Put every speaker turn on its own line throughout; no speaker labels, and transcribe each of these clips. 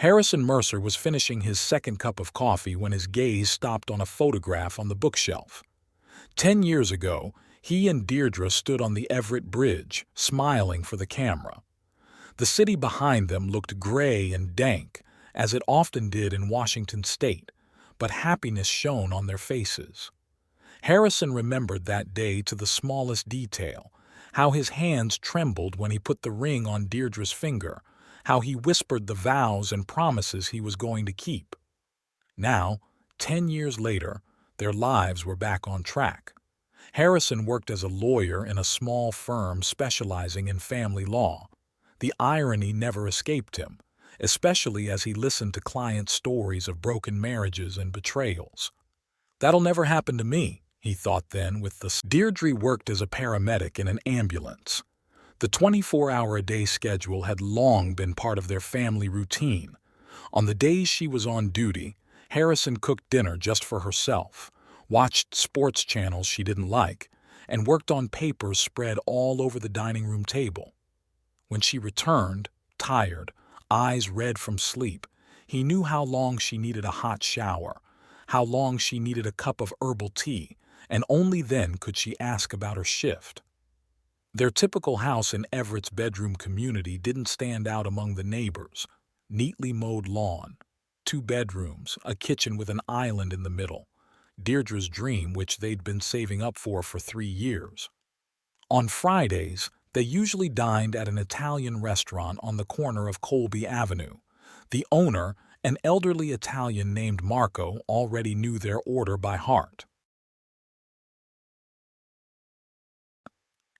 Harrison Mercer was finishing his second cup of coffee when his gaze stopped on a photograph on the bookshelf. 10 years ago, he and Deirdre stood on the Everett Bridge, smiling for the camera. The city behind them looked gray and dank, as it often did in Washington state, but happiness shone on their faces. Harrison remembered that day to the smallest detail, how his hands trembled when he put the ring on Deirdre's finger, how he whispered the vows and promises he was going to keep. Now, 10 years later, their lives were back on track. Harrison worked as a lawyer in a small firm specializing in family law. The irony never escaped him, especially as he listened to clients' stories of broken marriages and betrayals. "That'll never happen to me," he thought then with the... Deirdre worked as a paramedic in an ambulance. The 24-hour-a-day schedule had long been part of their family routine. On the days she was on duty, Harrison cooked dinner just for herself, watched sports channels she didn't like, and worked on papers spread all over the dining room table. When she returned, tired, eyes red from sleep, he knew how long she needed a hot shower, how long she needed a cup of herbal tea, and only then could she ask about her shift. Their typical house in Everett's bedroom community didn't stand out among the neighbors. Neatly mowed lawn, 2 bedrooms, a kitchen with an island in the middle. Deirdre's dream, which they'd been saving up for 3 years. On Fridays, they usually dined at an Italian restaurant on the corner of Colby Avenue. The owner, an elderly Italian named Marco, already knew their order by heart.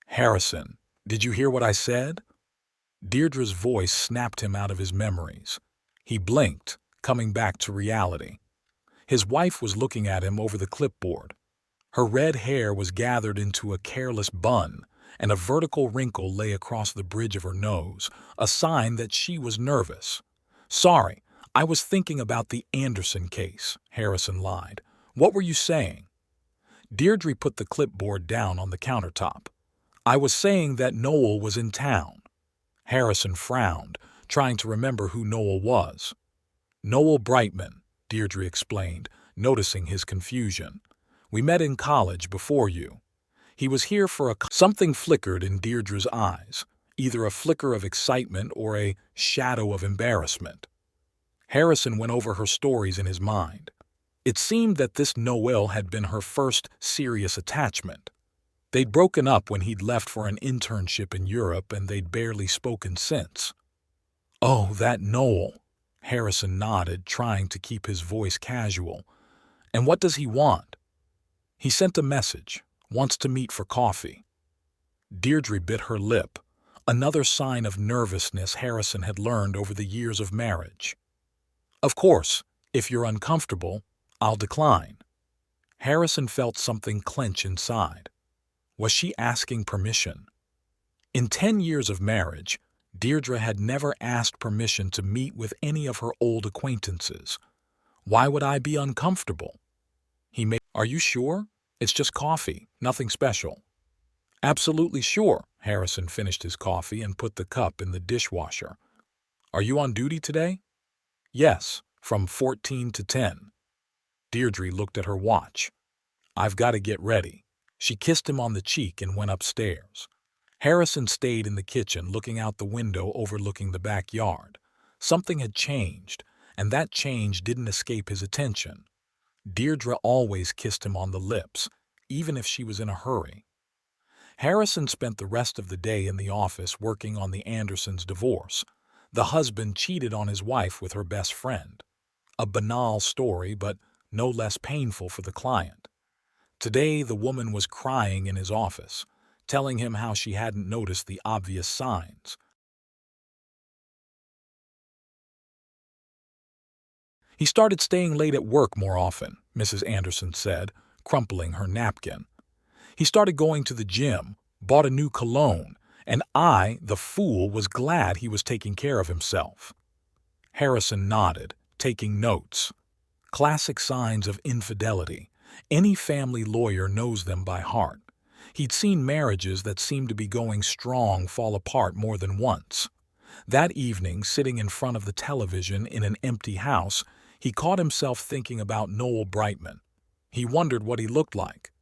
"Harrison, did you hear what I said?" Deirdre's voice snapped him out of his memories. He blinked, coming back to reality. His wife was looking at him over the clipboard. Her red hair was gathered into a careless bun, and a vertical wrinkle lay across the bridge of her nose, a sign that she was nervous. "Sorry, I was thinking about the Anderson case," Harrison lied. "What were you saying?" Deirdre put the clipboard down on the countertop. "I was saying that Noel was in town." Harrison frowned, trying to remember who Noel was. "Noel Brightman," Deirdre explained, noticing his confusion. "We met in college before you. He was here for a..." Something flickered in Deirdre's eyes, either a flicker of excitement or a shadow of embarrassment. Harrison went over her stories in his mind. It seemed that this Noel had been her first serious attachment. They'd broken up when he'd left for an internship in Europe, and they'd barely spoken since. "Oh, that Noel," Harrison nodded, trying to keep his voice casual. "And what does he want?" "He sent a message. Wants to meet for coffee." Deirdre bit her lip, another sign of nervousness Harrison had learned over the years of marriage. "Of course, if you're uncomfortable, I'll decline." Harrison felt something clench inside. Was she asking permission? In 10 years of marriage, Deirdre had never asked permission to meet with any of her old acquaintances. "Why would I be uncomfortable?" "Are you sure? It's just coffee, nothing special." "Absolutely sure." Harrison finished his coffee and put the cup in the dishwasher. "Are you on duty today?" "Yes, from 14 to 10. Deirdre looked at her watch. "I've got to get ready." She kissed him on the cheek and went upstairs. Harrison stayed in the kitchen, looking out the window overlooking the backyard. Something had changed, and that change didn't escape his attention. Deirdre always kissed him on the lips, even if she was in a hurry. Harrison spent the rest of the day in the office working on the Andersons' divorce. The husband cheated on his wife with her best friend. A banal story, but no less painful for the client. Today, the woman was crying in his office, telling him how she hadn't noticed the obvious signs. "He started staying late at work more often," Mrs. Anderson said, crumpling her napkin. "He started going to the gym, bought a new cologne, and I, the fool, was glad he was taking care of himself." Harrison nodded, taking notes. Classic signs of infidelity. Any family lawyer knows them by heart. He'd seen marriages that seemed to be going strong fall apart more than once. That evening, sitting in front of the television in an empty house, he caught himself thinking about Noel Brightman. He wondered what he looked like.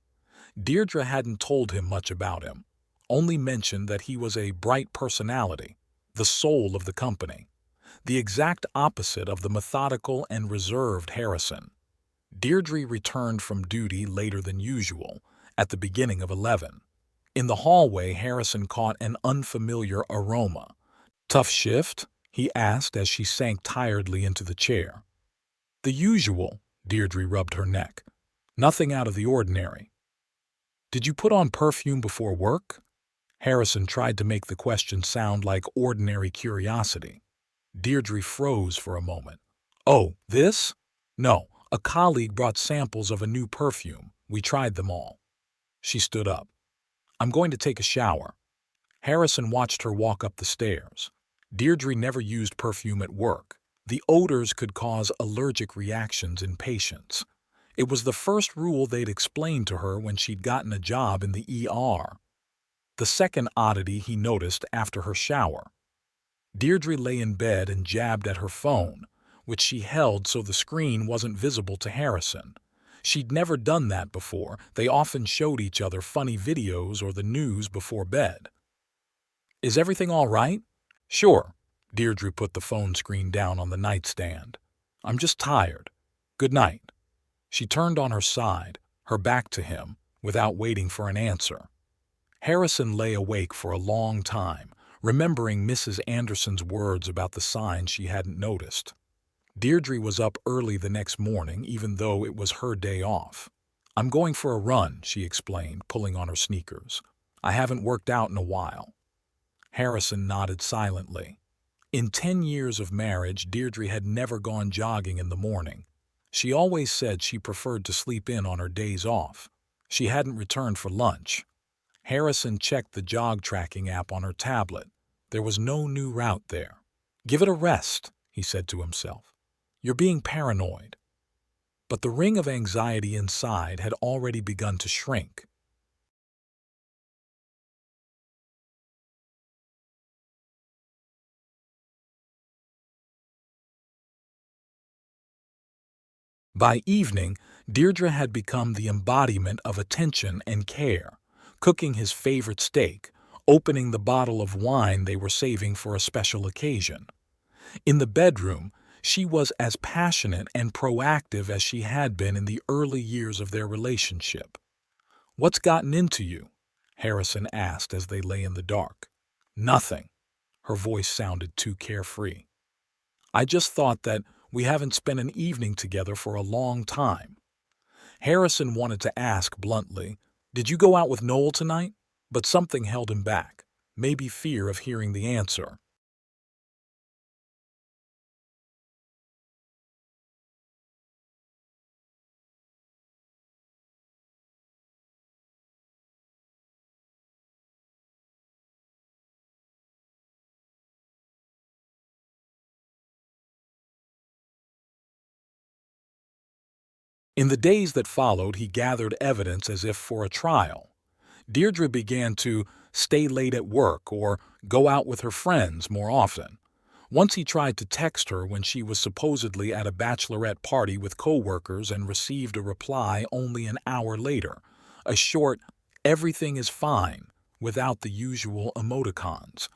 Deirdre hadn't told him much about him, only mentioned that he was a bright personality, the soul of the company, the exact opposite of the methodical and reserved Harrison. Deirdre returned from duty later than usual, at the beginning of 11. In the hallway, Harrison caught an unfamiliar aroma. "Tough shift?" he asked as she sank tiredly into the chair. "The usual," Deirdre rubbed her neck. "Nothing out of the ordinary." "Did you put on perfume before work?" Harrison tried to make the question sound like ordinary curiosity. Deirdre froze for a moment. "Oh, this? No, a colleague brought samples of a new perfume. We tried them all." She stood up. "I'm going to take a shower." Harrison watched her walk up the stairs. Deirdre never used perfume at work. The odors could cause allergic reactions in patients. It was the first rule they'd explained to her when she'd gotten a job in the ER. The second oddity he noticed after her shower. Deirdre lay in bed and jabbed at her phone, which she held so the screen wasn't visible to Harrison. She'd never done that before. They often showed each other funny videos or the news before bed. "Is everything all right?" "Sure." Deirdre put the phone screen down on the nightstand. "I'm just tired. Good night." She turned on her side, her back to him, without waiting for an answer. Harrison lay awake for a long time, remembering Mrs. Anderson's words about the signs she hadn't noticed. Deirdre was up early the next morning, even though it was her day off. "I'm going for a run," she explained, pulling on her sneakers. "I haven't worked out in a while." Harrison nodded silently. In 10 years of marriage, Deirdre had never gone jogging in the morning. She always said she preferred to sleep in on her days off. She hadn't returned for lunch. Harrison checked the jog tracking app on her tablet. There was no new route there. "Give it a rest," he said to himself. "You're being paranoid." But the ring of anxiety inside had already begun to shrink. By evening, Deirdre had become the embodiment of attention and care, cooking his favorite steak, opening the bottle of wine they were saving for a special occasion. In the bedroom, she was as passionate and proactive as she had been in the early years of their relationship. "What's gotten into you?" Harrison asked as they lay in the dark. "Nothing." Her voice sounded too carefree. "I just thought that we haven't spent an evening together for a long time." Harrison wanted to ask bluntly, "Did you go out with Noel tonight?" But something held him back, maybe fear of hearing the answer. In the days that followed, he gathered evidence as if for a trial. Deirdre began to stay late at work or go out with her friends more often. Once he tried to text her when she was supposedly at a bachelorette party with coworkers and received a reply only an hour later, a short, "everything is fine," without the usual emoticons.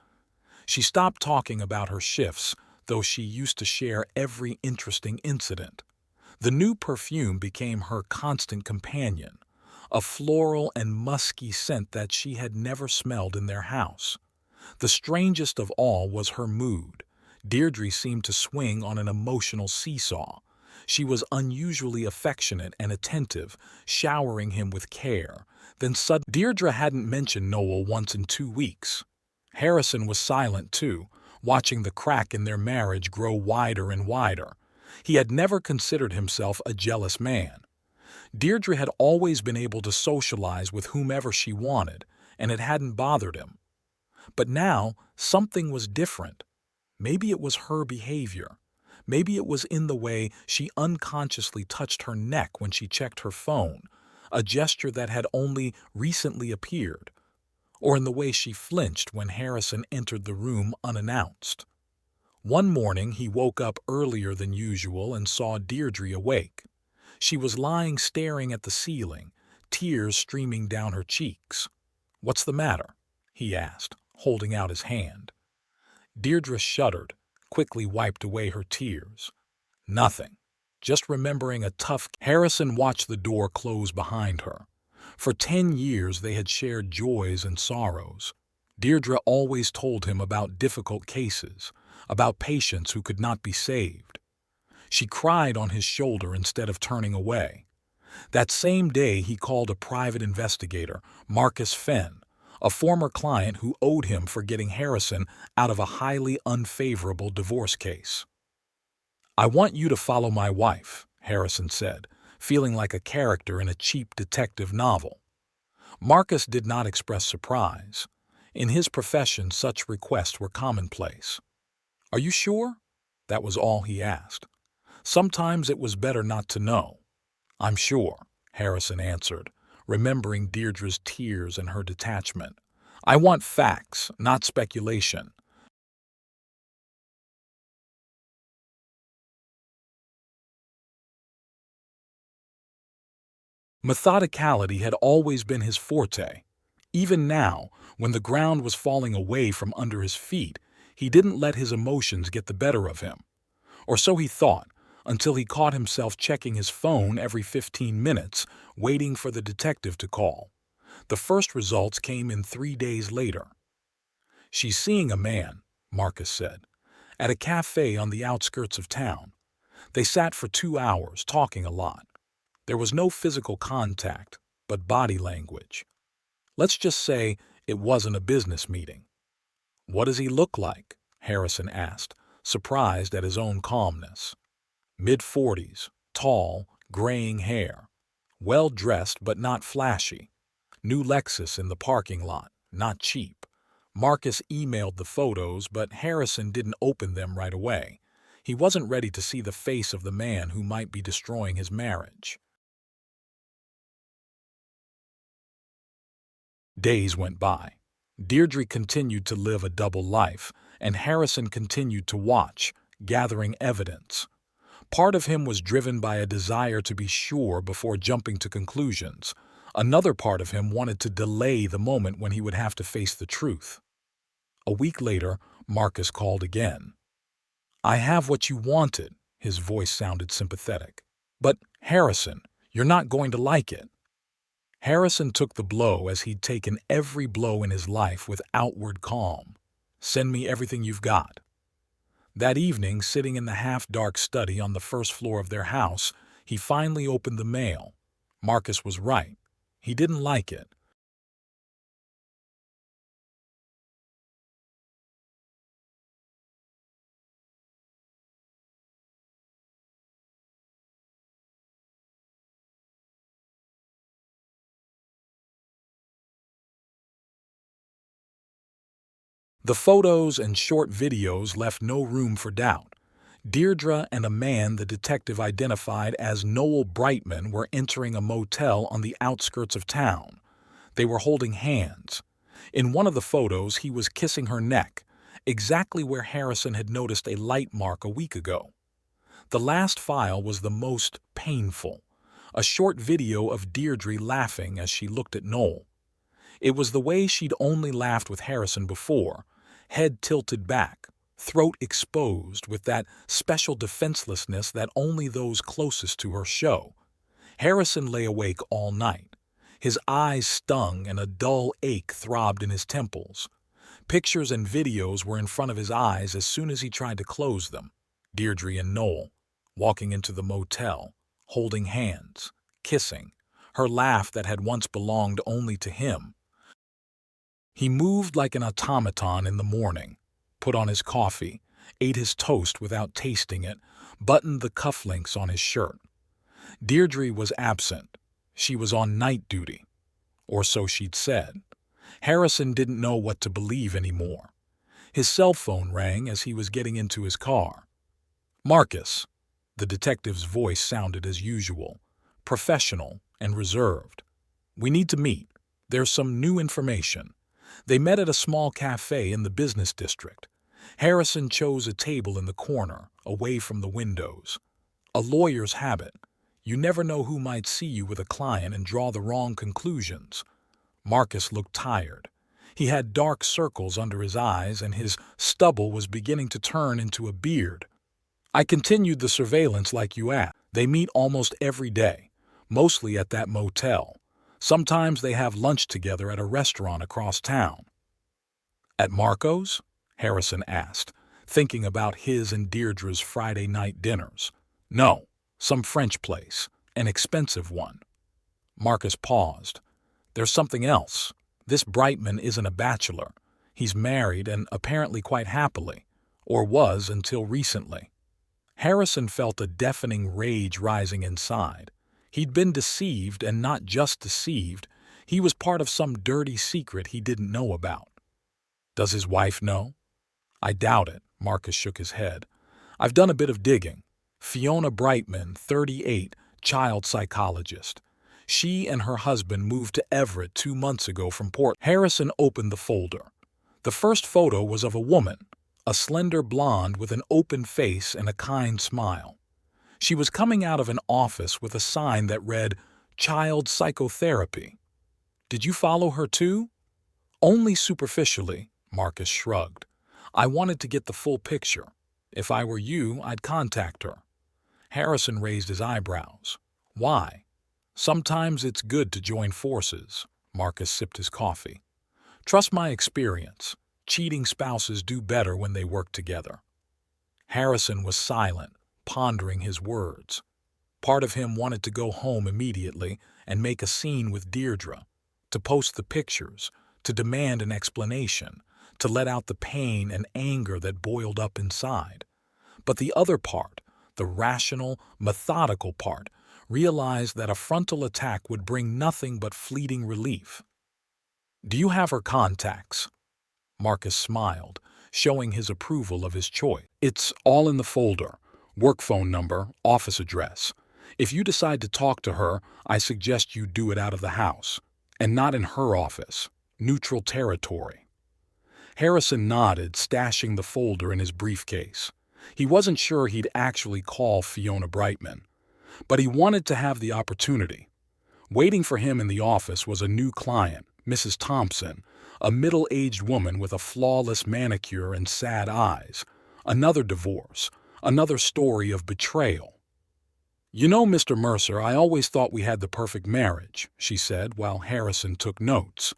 She stopped talking about her shifts, though she used to share every interesting incident. The new perfume became her constant companion, a floral and musky scent that she had never smelled in their house. The strangest of all was her mood. Deirdre seemed to swing on an emotional seesaw. She was unusually affectionate and attentive, showering him with care. Then suddenly, Deirdre hadn't mentioned Noel once in 2 weeks. Harrison was silent too, watching the crack in their marriage grow wider and wider. He had never considered himself a jealous man. Deirdre had always been able to socialize with whomever she wanted, and it hadn't bothered him. But now, something was different. Maybe it was her behavior. Maybe it was in the way she unconsciously touched her neck when she checked her phone, a gesture that had only recently appeared. or in the way she flinched when Harrison entered the room unannounced. One morning, he woke up earlier than usual and saw Deirdre awake. She was lying staring at the ceiling, tears streaming down her cheeks. "What's the matter?" he asked, holding out his hand. Deirdre shuddered, quickly wiped away her tears. "Nothing. Just remembering a tough—" Harrison watched the door close behind her. For 10 years they had shared joys and sorrows. Deirdre always told him about difficult cases, about patients who could not be saved. She cried on his shoulder instead of turning away. That same day he called a private investigator, Marcus Fenn, a former client who owed him for getting Harrison out of a highly unfavorable divorce case. "I want you to follow my wife," Harrison said, feeling like a character in a cheap detective novel. Marcus did not express surprise. In his profession, such requests were commonplace. "Are you sure?" That was all he asked. Sometimes it was better not to know. "I'm sure," Harrison answered, remembering Deirdre's tears and her detachment. "I want facts, not speculation." Methodicality had always been his forte. Even now, when the ground was falling away from under his feet, he didn't let his emotions get the better of him. Or so he thought, until he caught himself checking his phone every 15 minutes, waiting for the detective to call. The first results came in 3 days later. "She's seeing a man," Marcus said, "at a cafe on the outskirts of town. They sat for 2 hours, talking a lot. There was no physical contact, but body language. Let's just say it wasn't a business meeting." "What does he look like?" Harrison asked, surprised at his own calmness. "Mid-40s, tall, graying hair. Well-dressed but not flashy. New Lexus in the parking lot, not cheap." Marcus emailed the photos, but Harrison didn't open them right away. He wasn't ready to see the face of the man who might be destroying his marriage. Days went by. Deirdre continued to live a double life, and Harrison continued to watch, gathering evidence. Part of him was driven by a desire to be sure before jumping to conclusions. Another part of him wanted to delay the moment when he would have to face the truth. A week later, Marcus called again. "I have what you wanted," his voice sounded sympathetic. "But, Harrison, you're not going to like it." Harrison took the blow as he'd taken every blow in his life with outward calm. "Send me everything you've got." That evening, sitting in the half-dark study on the first floor of their house, he finally opened the mail. Marcus was right. He didn't like it. The photos and short videos left no room for doubt. Deirdre and a man the detective identified as Noel Brightman were entering a motel on the outskirts of town. They were holding hands. In one of the photos, he was kissing her neck, exactly where Harrison had noticed a light mark a week ago. The last file was the most painful, a short video of Deirdre laughing as she looked at Noel. It was the way she'd only laughed with Harrison before, head tilted back, throat exposed with that special defenselessness that only those closest to her show. Harrison lay awake all night. His eyes stung and a dull ache throbbed in his temples. Pictures and videos were in front of his eyes as soon as he tried to close them. Deirdre and Noel, walking into the motel, holding hands, kissing, her laugh that had once belonged only to him. He moved like an automaton in the morning, put on his coffee, ate his toast without tasting it, buttoned the cufflinks on his shirt. Deirdre was absent. She was on night duty. Or so she'd said. Harrison didn't know what to believe anymore. His cell phone rang as he was getting into his car. "Marcus." The detective's voice sounded as usual, professional and reserved. "We need to meet. There's some new information." They met at a small cafe in the business district. Harrison chose a table in the corner, away from the windows. A lawyer's habit. You never know who might see you with a client and draw the wrong conclusions. Marcus looked tired. He had dark circles under his eyes, and his stubble was beginning to turn into a beard. I continued the surveillance like you asked. They meet almost every day, mostly at that motel. Sometimes they have lunch together at a restaurant across town. At Marco's? Harrison asked, thinking about his and Deirdre's Friday night dinners. No, some French place, an expensive one. Marcus paused. There's something else. This Brightman isn't a bachelor. He's married and apparently quite happily, or was until recently. Harrison felt a deafening rage rising inside. He'd been deceived, and not just deceived. He was part of some dirty secret he didn't know about. Does his wife know? I doubt it, Marcus shook his head. I've done a bit of digging. Fiona Brightman, 38, child psychologist. She and her husband moved to Everett 2 months ago from Port. Harrison opened the folder. The first photo was of a woman, a slender blonde with an open face and a kind smile. She was coming out of an office with a sign that read, Child Psychotherapy. Did you follow her too? Only superficially, Marcus shrugged. I wanted to get the full picture. If I were you, I'd contact her. Harrison raised his eyebrows. Why? Sometimes it's good to join forces. Marcus sipped his coffee. Trust my experience. Cheating spouses do better when they work together. Harrison was silent, pondering his words. Part of him wanted to go home immediately and make a scene with Deirdre, to post the pictures, to demand an explanation, to let out the pain and anger that boiled up inside. But the other part, the rational, methodical part, realized that a frontal attack would bring nothing but fleeting relief. Do you have her contacts? Marcus smiled, showing his approval of his choice. It's all in the folder. Work phone number, office address. If you decide to talk to her, I suggest you do it out of the house, and not in her office. Neutral territory. Harrison nodded, stashing the folder in his briefcase. He wasn't sure he'd actually call Fiona Brightman, but he wanted to have the opportunity. Waiting for him in the office was a new client, Mrs. Thompson, a middle-aged woman with a flawless manicure and sad eyes. Another divorce, another story of betrayal. You know, Mr. Mercer, I always thought we had the perfect marriage, she said while Harrison took notes.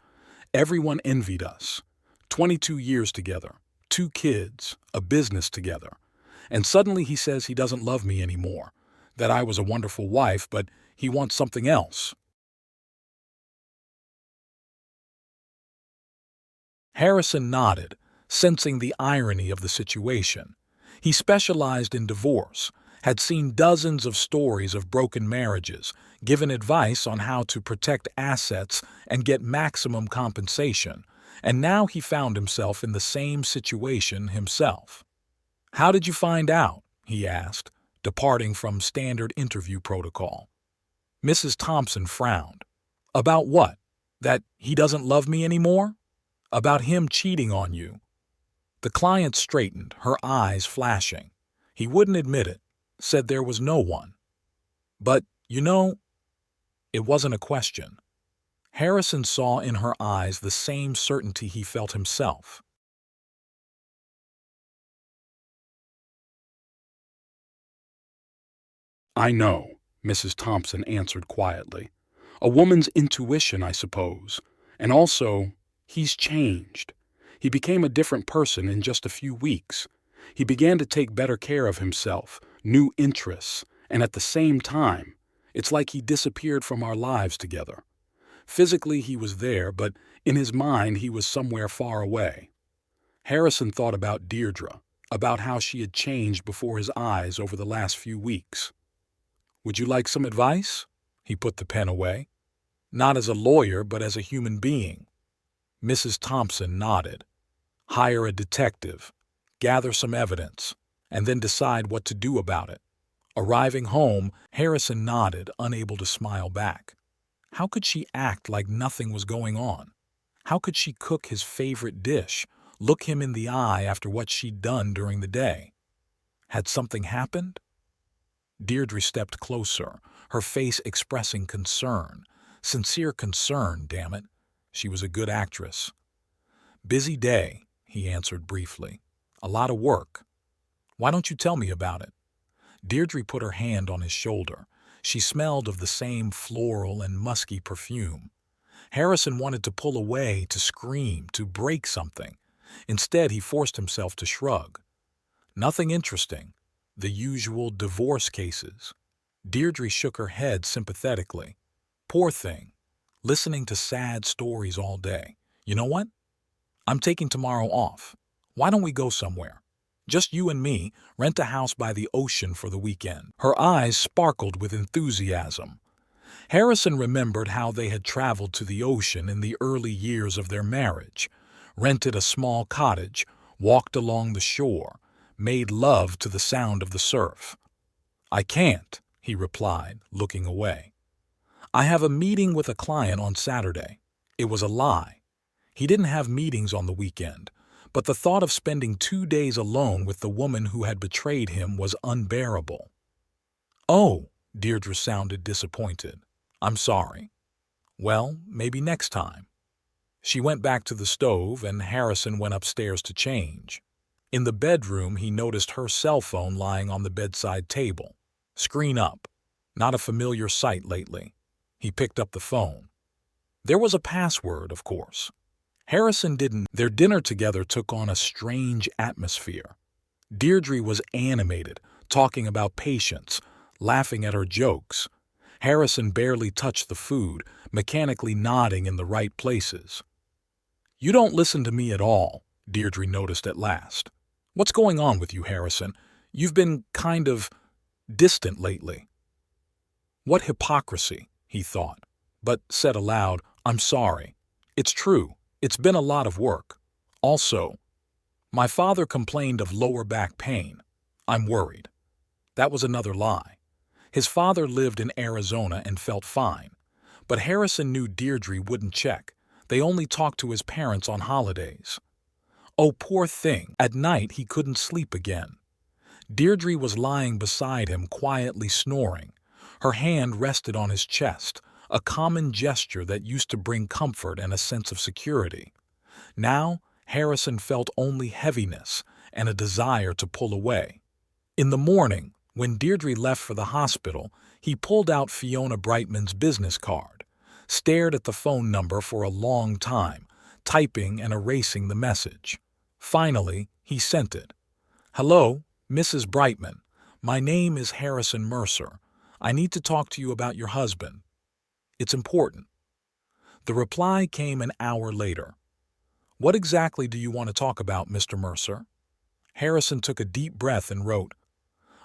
Everyone envied us. 22 years together, 2 kids, a business together. And suddenly he says he doesn't love me anymore, that I was a wonderful wife, but he wants something else. Harrison nodded, sensing the irony of the situation. He specialized in divorce, had seen dozens of stories of broken marriages, given advice on how to protect assets and get maximum compensation, and now he found himself in the same situation himself. How did you find out? He asked, departing from standard interview protocol. Mrs. Thompson frowned. About what? That he doesn't love me anymore? About him cheating on you? The client straightened, her eyes flashing. He wouldn't admit it, said there was no one. But, you know, it wasn't a question. Harrison saw in her eyes the same certainty he felt himself. I know, Mrs. Thompson answered quietly. A woman's intuition, I suppose. And also, he's changed. He became a different person in just a few weeks. He began to take better care of himself, new interests, and at the same time, it's like he disappeared from our lives together. Physically, he was there, but in his mind, he was somewhere far away. Harrison thought about Deirdre, about how she had changed before his eyes over the last few weeks. Would you like some advice? He put the pen away. Not as a lawyer, but as a human being. Mrs. Thompson nodded. Hire a detective, gather some evidence, and then decide what to do about it. Arriving home, Harrison nodded, unable to smile back. How could she act like nothing was going on? How could she cook his favorite dish, look him in the eye after what she'd done during the day? Had something happened? Deirdre stepped closer, her face expressing concern. Sincere concern, damn it. She was a good actress. Busy day, he answered briefly. A lot of work. Why don't you tell me about it? Deirdre put her hand on his shoulder. She smelled of the same floral and musky perfume. Harrison wanted to pull away, to scream, to break something. Instead, he forced himself to shrug. Nothing interesting. The usual divorce cases. Deirdre shook her head sympathetically. Poor thing. Listening to sad stories all day. You know what? I'm taking tomorrow off. Why don't we go somewhere? Just you and me, rent a house by the ocean for the weekend. Her eyes sparkled with enthusiasm. Harrison remembered how they had traveled to the ocean in the early years of their marriage, rented a small cottage, walked along the shore, made love to the sound of the surf. I can't, he replied, looking away. I have a meeting with a client on Saturday. It was a lie. He didn't have meetings on the weekend, but the thought of spending 2 days alone with the woman who had betrayed him was unbearable. Oh, Deirdre sounded disappointed. I'm sorry. Well, maybe next time. She went back to the stove and Harrison went upstairs to change. In the bedroom, he noticed her cell phone lying on the bedside table. Screen up. Not a familiar sight lately. He picked up the phone. There was a password, of course. Harrison didn't. Their dinner together took on a strange atmosphere. Deirdre was animated, talking about patience, laughing at her jokes. Harrison barely touched the food, mechanically nodding in the right places. You don't listen to me at all, Deirdre noticed at last. What's going on with you, Harrison? You've been kind of distant lately. What hypocrisy, he thought, but said aloud, I'm sorry. It's true. It's been a lot of work. Also, my father complained of lower back pain. I'm worried. That was another lie. His father lived in Arizona and felt fine. But Harrison knew Deirdre wouldn't check. They only talked to his parents on holidays. Oh, poor thing. At night, he couldn't sleep again. Deirdre was lying beside him, quietly snoring. Her hand rested on his chest, a common gesture that used to bring comfort and a sense of security. Now, Harrison felt only heaviness and a desire to pull away. In the morning, when Deirdre left for the hospital, he pulled out Fiona Brightman's business card, stared at the phone number for a long time, typing and erasing the message. Finally, he sent it. Hello, Mrs. Brightman. My name is Harrison Mercer. I need to talk to you about your husband. It's important. The reply came an hour later. What exactly do you want to talk about, Mr. Mercer? Harrison took a deep breath and wrote,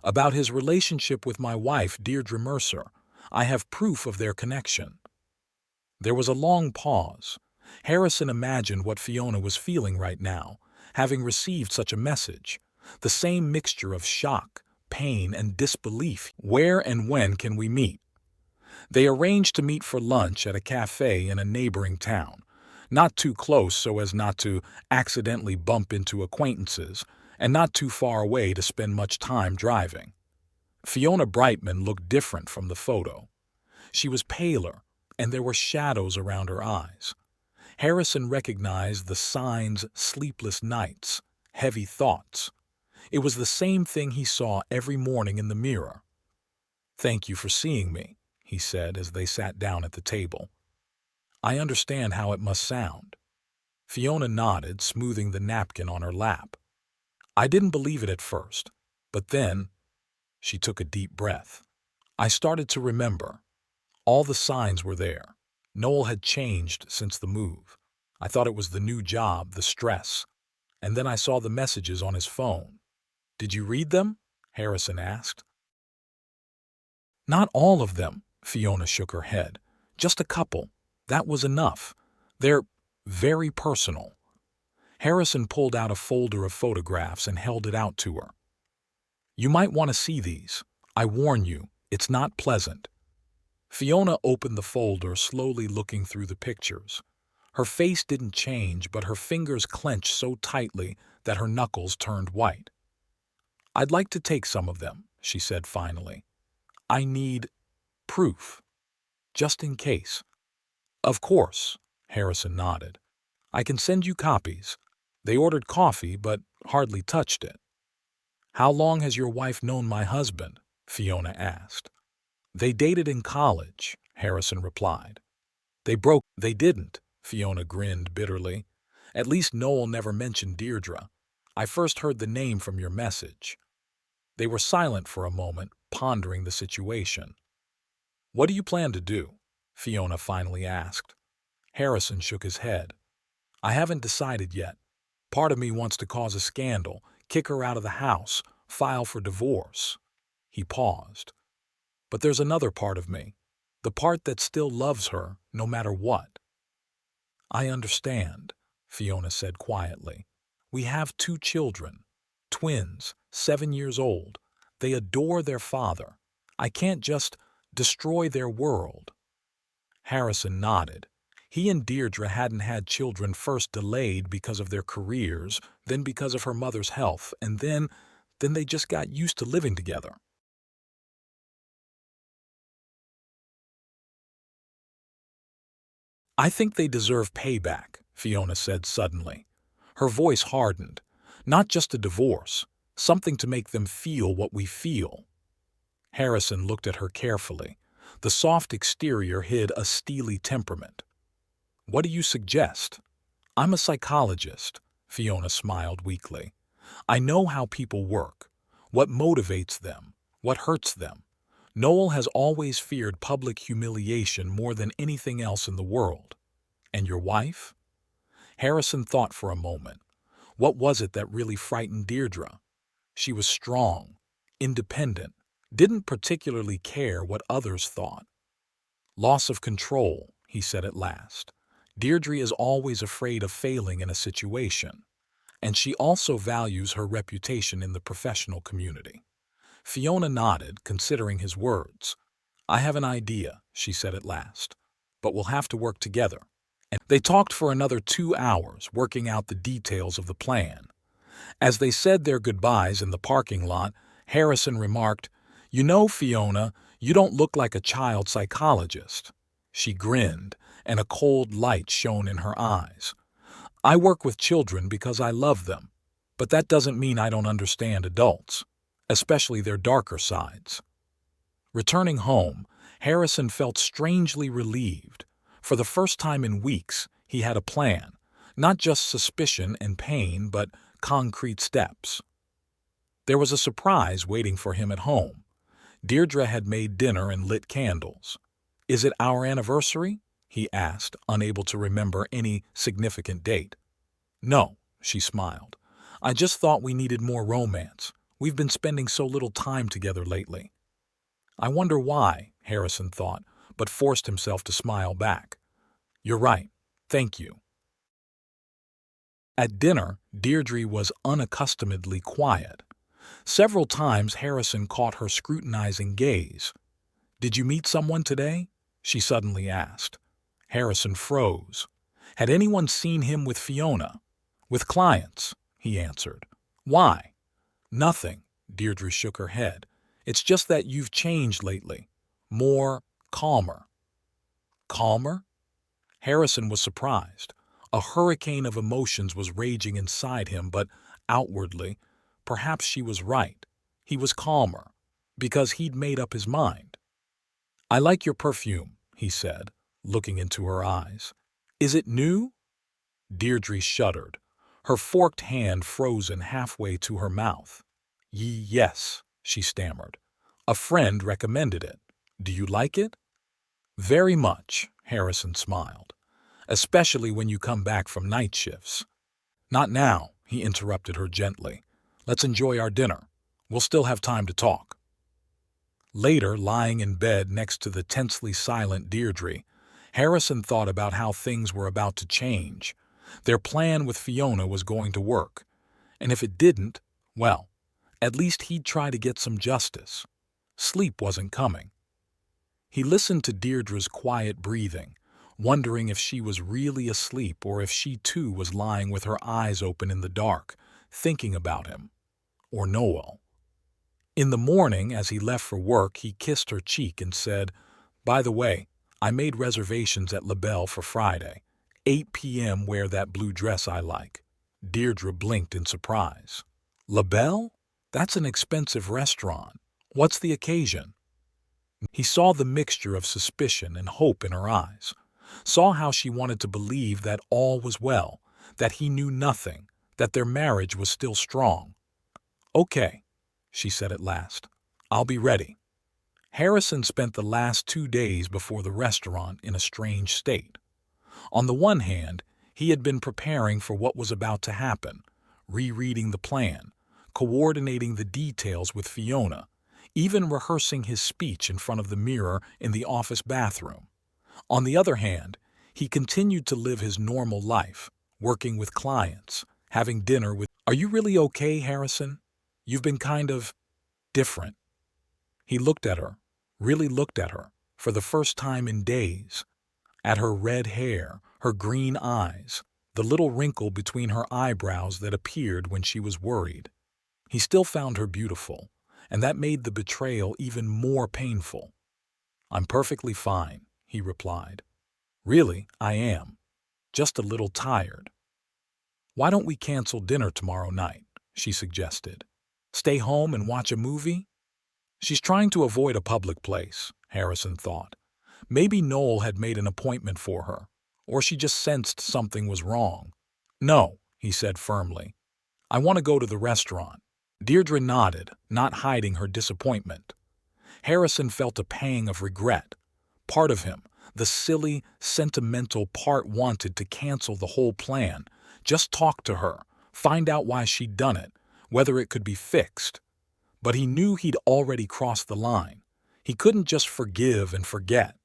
About his relationship with my wife, Deirdre Mercer. I have proof of their connection. There was a long pause. Harrison imagined what Fiona was feeling right now, having received such a message. The same mixture of shock, pain, and disbelief. Where and when can we meet? They arranged to meet for lunch at a cafe in a neighboring town, not too close so as not to accidentally bump into acquaintances, and not too far away to spend much time driving. Fiona Brightman looked different from the photo. She was paler, and there were shadows around her eyes. Harrison recognized the signs: sleepless nights, heavy thoughts. It was the same thing he saw every morning in the mirror. Thank you for seeing me, he said as they sat down at the table. I understand how it must sound. Fiona nodded, smoothing the napkin on her lap. I didn't believe it at first, but then, she took a deep breath. I started to remember. All the signs were there. Noel had changed since the move. I thought it was the new job, the stress. And then I saw the messages on his phone. Did you read them? Harrison asked. Not all of them, Fiona shook her head. Just a couple. That was enough. They're very personal. Harrison pulled out a folder of photographs and held it out to her. You might want to see these. I warn you, it's not pleasant. Fiona opened the folder, slowly looking through the pictures. Her face didn't change, but her fingers clenched so tightly that her knuckles turned white. "I'd like to take some of them," she said finally. "I need proof, just in case." "Of course," Harrison nodded. "I can send you copies. They ordered coffee, but hardly touched it." "How long has your wife known my husband?" Fiona asked. "They dated in college," Harrison replied. They didn't," Fiona grinned bitterly. "At least Noel never mentioned Deirdre. I first heard the name from your message." They were silent for a moment, pondering the situation. "What do you plan to do?" Fiona finally asked. Harrison shook his head. "I haven't decided yet. Part of me wants to cause a scandal, kick her out of the house, file for divorce." He paused. "But there's another part of me, the part that still loves her, no matter what." "I understand," Fiona said quietly. "We have 2 children, twins, 7 years old. They adore their father. I can't just destroy their world." Harrison nodded. He and Deirdre hadn't had children, first delayed because of their careers, then because of her mother's health, and then they just got used to living together. "I think they deserve payback," Fiona said suddenly. Her voice hardened. "Not just a divorce, something to make them feel what we feel." Harrison looked at her carefully. The soft exterior hid a steely temperament. "What do you suggest?" "I'm a psychologist," Fiona smiled weakly. "I know how people work, what motivates them, what hurts them. Noel has always feared public humiliation more than anything else in the world. And your wife?" Harrison thought for a moment. What was it that really frightened Deirdre? She was strong, independent, didn't particularly care what others thought. "Loss of control," he said at last. "Deirdre is always afraid of failing in a situation. And she also values her reputation in the professional community." Fiona nodded, considering his words. "I have an idea," she said at last. "But we'll have to work together." And they talked for another 2 hours, working out the details of the plan. As they said their goodbyes in the parking lot, Harrison remarked, "You know, Fiona, you don't look like a child psychologist." She grinned, and a cold light shone in her eyes. "I work with children because I love them, but that doesn't mean I don't understand adults, especially their darker sides." Returning home, Harrison felt strangely relieved. For the first time in weeks, he had a plan, not just suspicion and pain, but concrete steps. There was a surprise waiting for him at home. Deirdre had made dinner and lit candles. "Is it our anniversary?" he asked, unable to remember any significant date. "No," she smiled. "I just thought we needed more romance. We've been spending so little time together lately." "I wonder why," Harrison thought, but forced himself to smile back. "You're right. Thank you." At dinner, Deirdre was unaccustomedly quiet. Several times Harrison caught her scrutinizing gaze. "Did you meet someone today?" she suddenly asked. Harrison froze. Had anyone seen him with Fiona? "With clients," he answered. "Why?" "Nothing," Deirdre shook her head. "It's just that you've changed lately. More calmer." "Calmer?" Harrison was surprised. A hurricane of emotions was raging inside him, but outwardly, perhaps she was right. He was calmer, because he'd made up his mind. "I like your perfume," he said, looking into her eyes. "Is it new?" Deirdre shuddered, her forked hand frozen halfway to her mouth. "Yes," she stammered. "A friend recommended it. Do you like it?" "Very much," Harrison smiled. "Especially when you come back from night shifts." "Not now," he interrupted her gently. "Let's enjoy our dinner. We'll still have time to talk." Later, lying in bed next to the tensely silent Deirdre, Harrison thought about how things were about to change. Their plan with Fiona was going to work. And if it didn't, well, at least he'd try to get some justice. Sleep wasn't coming. He listened to Deirdre's quiet breathing, wondering if she was really asleep or if she too was lying with her eyes open in the dark, thinking about him, or Noel. In the morning, as he left for work, he kissed her cheek and said, "By the way, I made reservations at La Belle for Friday. 8 p.m. Wear that blue dress I like." Deirdre blinked in surprise. La Belle? That's an expensive restaurant. What's the occasion? He saw the mixture of suspicion and hope in her eyes, saw how she wanted to believe that all was well, that he knew nothing, that their marriage was still strong. "Okay," she said at last. "I'll be ready." Harrison spent the last 2 days before the restaurant in a strange state. On the one hand, he had been preparing for what was about to happen, rereading the plan, coordinating the details with Fiona, even rehearsing his speech in front of the mirror in the office bathroom. On the other hand, he continued to live his normal life, working with clients, having dinner with... "Are you really okay, Harrison? You've been kind of different." He looked at her, really looked at her, for the first time in days. At her red hair, her green eyes, the little wrinkle between her eyebrows that appeared when she was worried. He still found her beautiful, and that made the betrayal even more painful. "I'm perfectly fine," he replied. "Really, I am. Just a little tired." "Why don't we cancel dinner tomorrow night?" she suggested. "Stay home and watch a movie?" She's trying to avoid a public place, Harrison thought. Maybe Noel had made an appointment for her, or she just sensed something was wrong. "No," he said firmly. "I want to go to the restaurant." Deirdre nodded, not hiding her disappointment. Harrison felt a pang of regret. Part of him, the silly, sentimental part, wanted to cancel the whole plan, just talk to her, find out why she'd done it, whether it could be fixed. But he knew he'd already crossed the line. He couldn't just forgive and forget.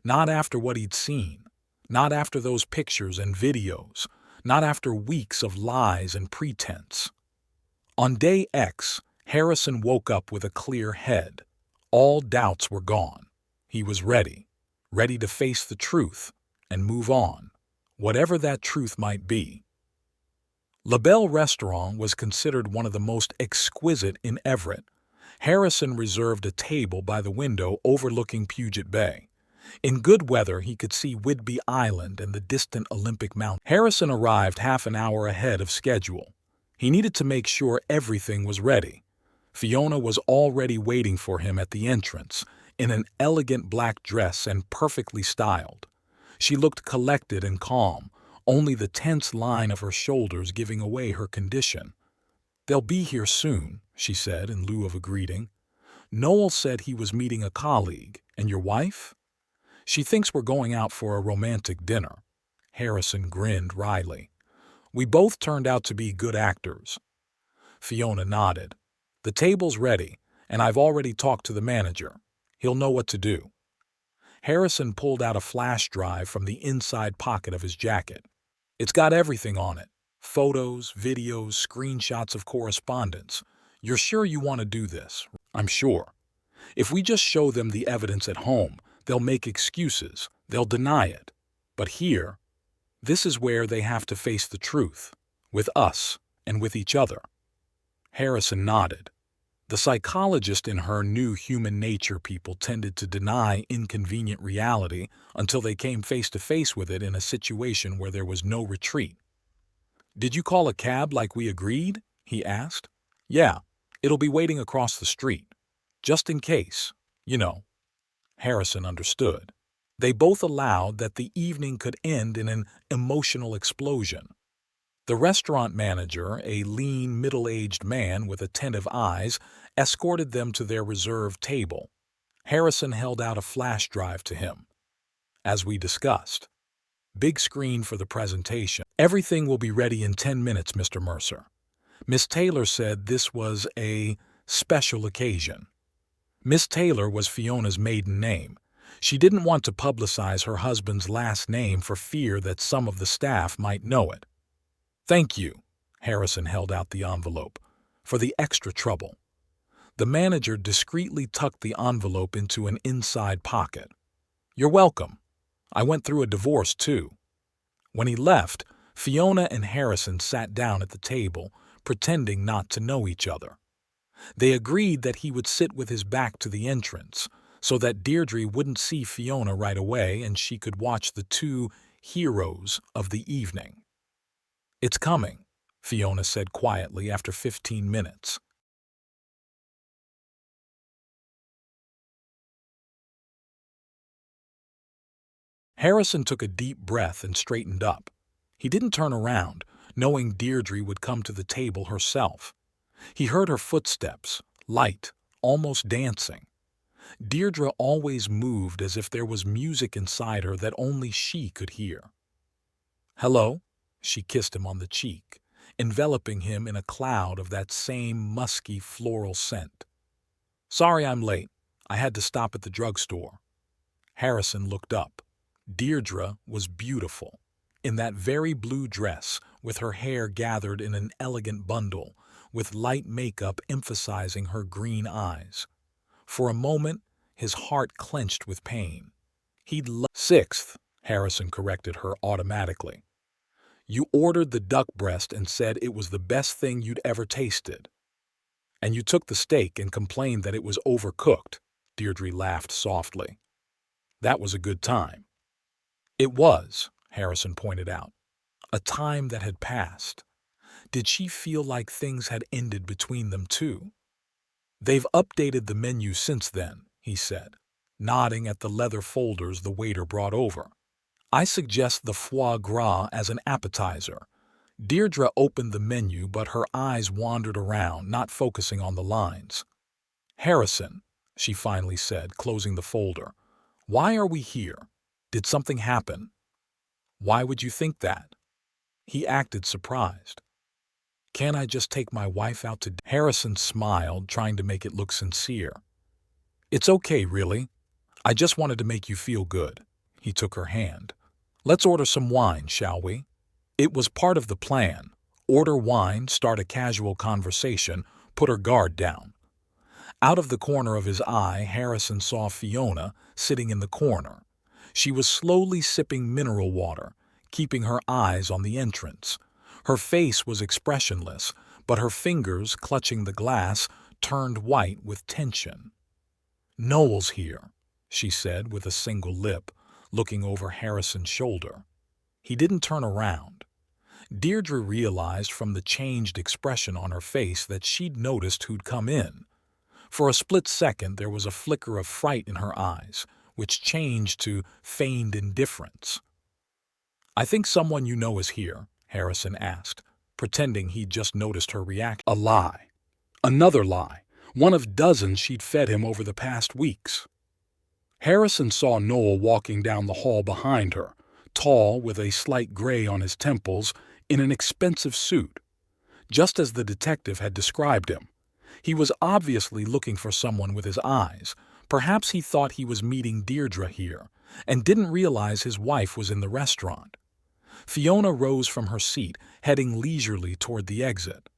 Not after what he'd seen. Not after those pictures and videos. Not after weeks of lies and pretense. On day X, Harrison woke up with a clear head. All doubts were gone. He was ready to face the truth and move on, whatever that truth might be. La Belle Restaurant was considered one of the most exquisite in Everett. Harrison reserved a table by the window overlooking Puget Bay. In good weather, he could see Whidbey Island and the distant Olympic Mountain. Harrison arrived half an hour ahead of schedule. He needed to make sure everything was ready. Fiona was already waiting for him at the entrance, in an elegant black dress and perfectly styled. She looked collected and calm, only the tense line of her shoulders giving away her condition. "They'll be here soon," she said in lieu of a greeting. "Noel said he was meeting a colleague. And your wife?" "She thinks we're going out for a romantic dinner." Harrison grinned wryly. "We both turned out to be good actors." Fiona nodded. "The table's ready, and I've already talked to the manager. He'll know what to do." Harrison pulled out a flash drive from the inside pocket of his jacket. "It's got everything on it. Photos, videos, screenshots of correspondence. You're sure you want to do this?" "I'm sure. If we just show them the evidence at home, they'll make excuses, they'll deny it. But here, this is where they have to face the truth, with us and with each other." Harrison nodded. The psychologist in her knew human nature. People tended to deny inconvenient reality until they came face to face with it in a situation where there was no retreat. "Did you call a cab like we agreed?" he asked. "Yeah, it'll be waiting across the street. Just in case, you know." Harrison understood. They both allowed that the evening could end in an emotional explosion. The restaurant manager, a lean, middle-aged man with attentive eyes, escorted them to their reserved table. Harrison held out a flash drive to him. "As we discussed. Big screen for the presentation. Everything will be ready in 10 minutes, Mr. Mercer." Miss Taylor said this was a special occasion. Miss Taylor was Fiona's maiden name. She didn't want to publicize her husband's last name for fear that some of the staff might know it. "Thank you," Harrison held out the envelope, "for the extra trouble." The manager discreetly tucked the envelope into an inside pocket. "You're welcome. I went through a divorce, too. When he left, Fiona and Harrison sat down at the table, pretending not to know each other. They agreed that he would sit with his back to the entrance, so that Deirdre wouldn't see Fiona right away and she could watch the two heroes of the evening. "It's coming," Fiona said quietly after 15 minutes. Harrison took a deep breath and straightened up. He didn't turn around, knowing Deirdre would come to the table herself. He heard her footsteps, light, almost dancing. Deirdre always moved as if there was music inside her that only she could hear. "Hello?" She kissed him on the cheek, enveloping him in a cloud of that same musky floral scent. "Sorry I'm late. I had to stop at the drugstore." Harrison looked up. Deirdre was beautiful, in that very blue dress, with her hair gathered in an elegant bundle, with light makeup emphasizing her green eyes. For a moment, his heart clenched with pain. "Sixth," Harrison corrected her automatically. "You ordered the duck breast and said it was the best thing you'd ever tasted. And you took the steak and complained that it was overcooked." Deirdre laughed softly. "That was a good time." "It was," Harrison pointed out. A time that had passed. Did she feel like things had ended between them too? "They've updated the menu since then," he said, nodding at the leather folders the waiter brought over. "I suggest the foie gras as an appetizer." Deirdre opened the menu, but her eyes wandered around, not focusing on the lines. "Harrison," she finally said, closing the folder, "why are we here? Did something happen?" "Why would you think that?" He acted surprised. "Can't I just take my wife out to..." Harrison smiled, trying to make it look sincere. "It's okay, really. I just wanted to make you feel good." He took her hand. "Let's order some wine, shall we?" It was part of the plan. Order wine, start a casual conversation, put her guard down. Out of the corner of his eye, Harrison saw Fiona sitting in the corner. She was slowly sipping mineral water, keeping her eyes on the entrance. Her face was expressionless, but her fingers, clutching the glass, turned white with tension. "Noel's here," she said with a single lip, looking over Harrison's shoulder. He didn't turn around. Deirdre realized from the changed expression on her face that she'd noticed who'd come in. For a split second there was a flicker of fright in her eyes, which changed to feigned indifference. "I think someone you know is here," Harrison asked, pretending he'd just noticed her reaction. A lie. Another lie. One of dozens she'd fed him over the past weeks. Harrison saw Noel walking down the hall behind her, tall with a slight gray on his temples, in an expensive suit. Just as the detective had described him. He was obviously looking for someone with his eyes. Perhaps he thought he was meeting Deirdre here, and didn't realize his wife was in the restaurant. Fiona rose from her seat, heading leisurely toward the exit.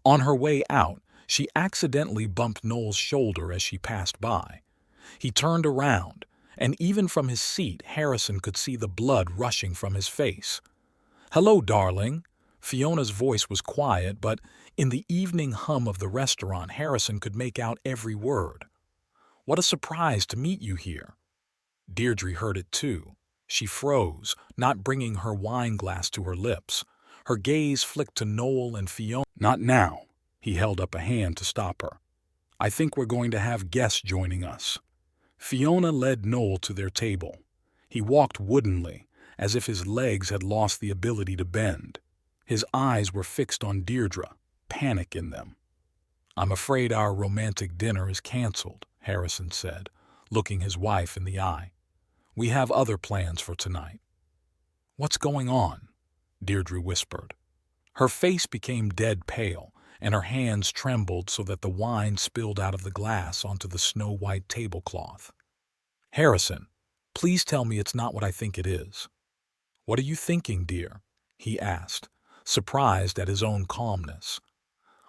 On her way out, she accidentally bumped Noel's shoulder as she passed by. He turned around, and even from his seat, Harrison could see the blood rushing from his face. "Hello, darling." Fiona's voice was quiet, but in the evening hum of the restaurant, Harrison could make out every word. "What a surprise to meet you here." Deirdre heard it too. She froze, not bringing her wine glass to her lips. Her gaze flicked to Noel and Fiona. "Not now." He held up a hand to stop her. "I think we're going to have guests joining us." Fiona led Noel to their table. He walked woodenly, as if his legs had lost the ability to bend. His eyes were fixed on Deirdre, panic in them. "I'm afraid our romantic dinner is canceled," Harrison said, looking his wife in the eye. "We have other plans for tonight." "What's going on?" Deirdre whispered. Her face became dead pale, and her hands trembled so that the wine spilled out of the glass onto the snow-white tablecloth. "Harrison, please tell me it's not what I think it is." "What are you thinking, dear?" he asked, surprised at his own calmness.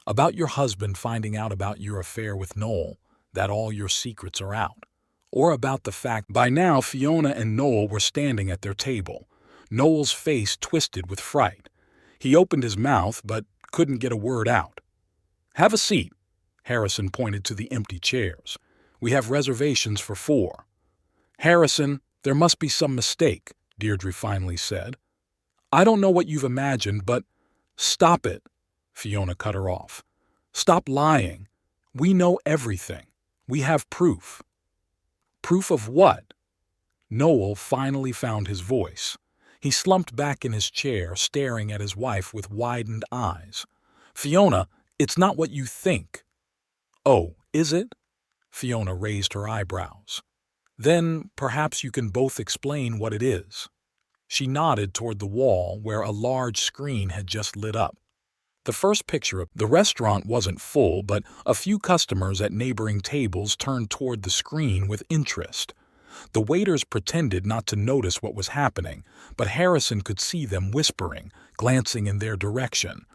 "About your husband finding out about your affair with Noel, that all your secrets are out? or about the fact. By now, Fiona and Noel were standing at their table. Noel's face twisted with fright. He opened his mouth but couldn't get a word out. "Have a seat." Harrison pointed to the empty chairs. "We have reservations for 4. "Harrison, there must be some mistake," Deirdre finally said. "I don't know what you've imagined, but—" "Stop it," Fiona cut her off. "Stop lying. We know everything. We have proof." "Proof of what?" Noel finally found his voice. He slumped back in his chair, staring at his wife with widened eyes. "Fiona, it's not what you think." "Oh, is it?" Fiona raised her eyebrows. "Then perhaps you can both explain what it is." She nodded toward the wall where a large screen had just lit up. The first picture of the restaurant wasn't full, but a few customers at neighboring tables turned toward the screen with interest. The waiters pretended not to notice what was happening, but Harrison could see them whispering, glancing in their direction.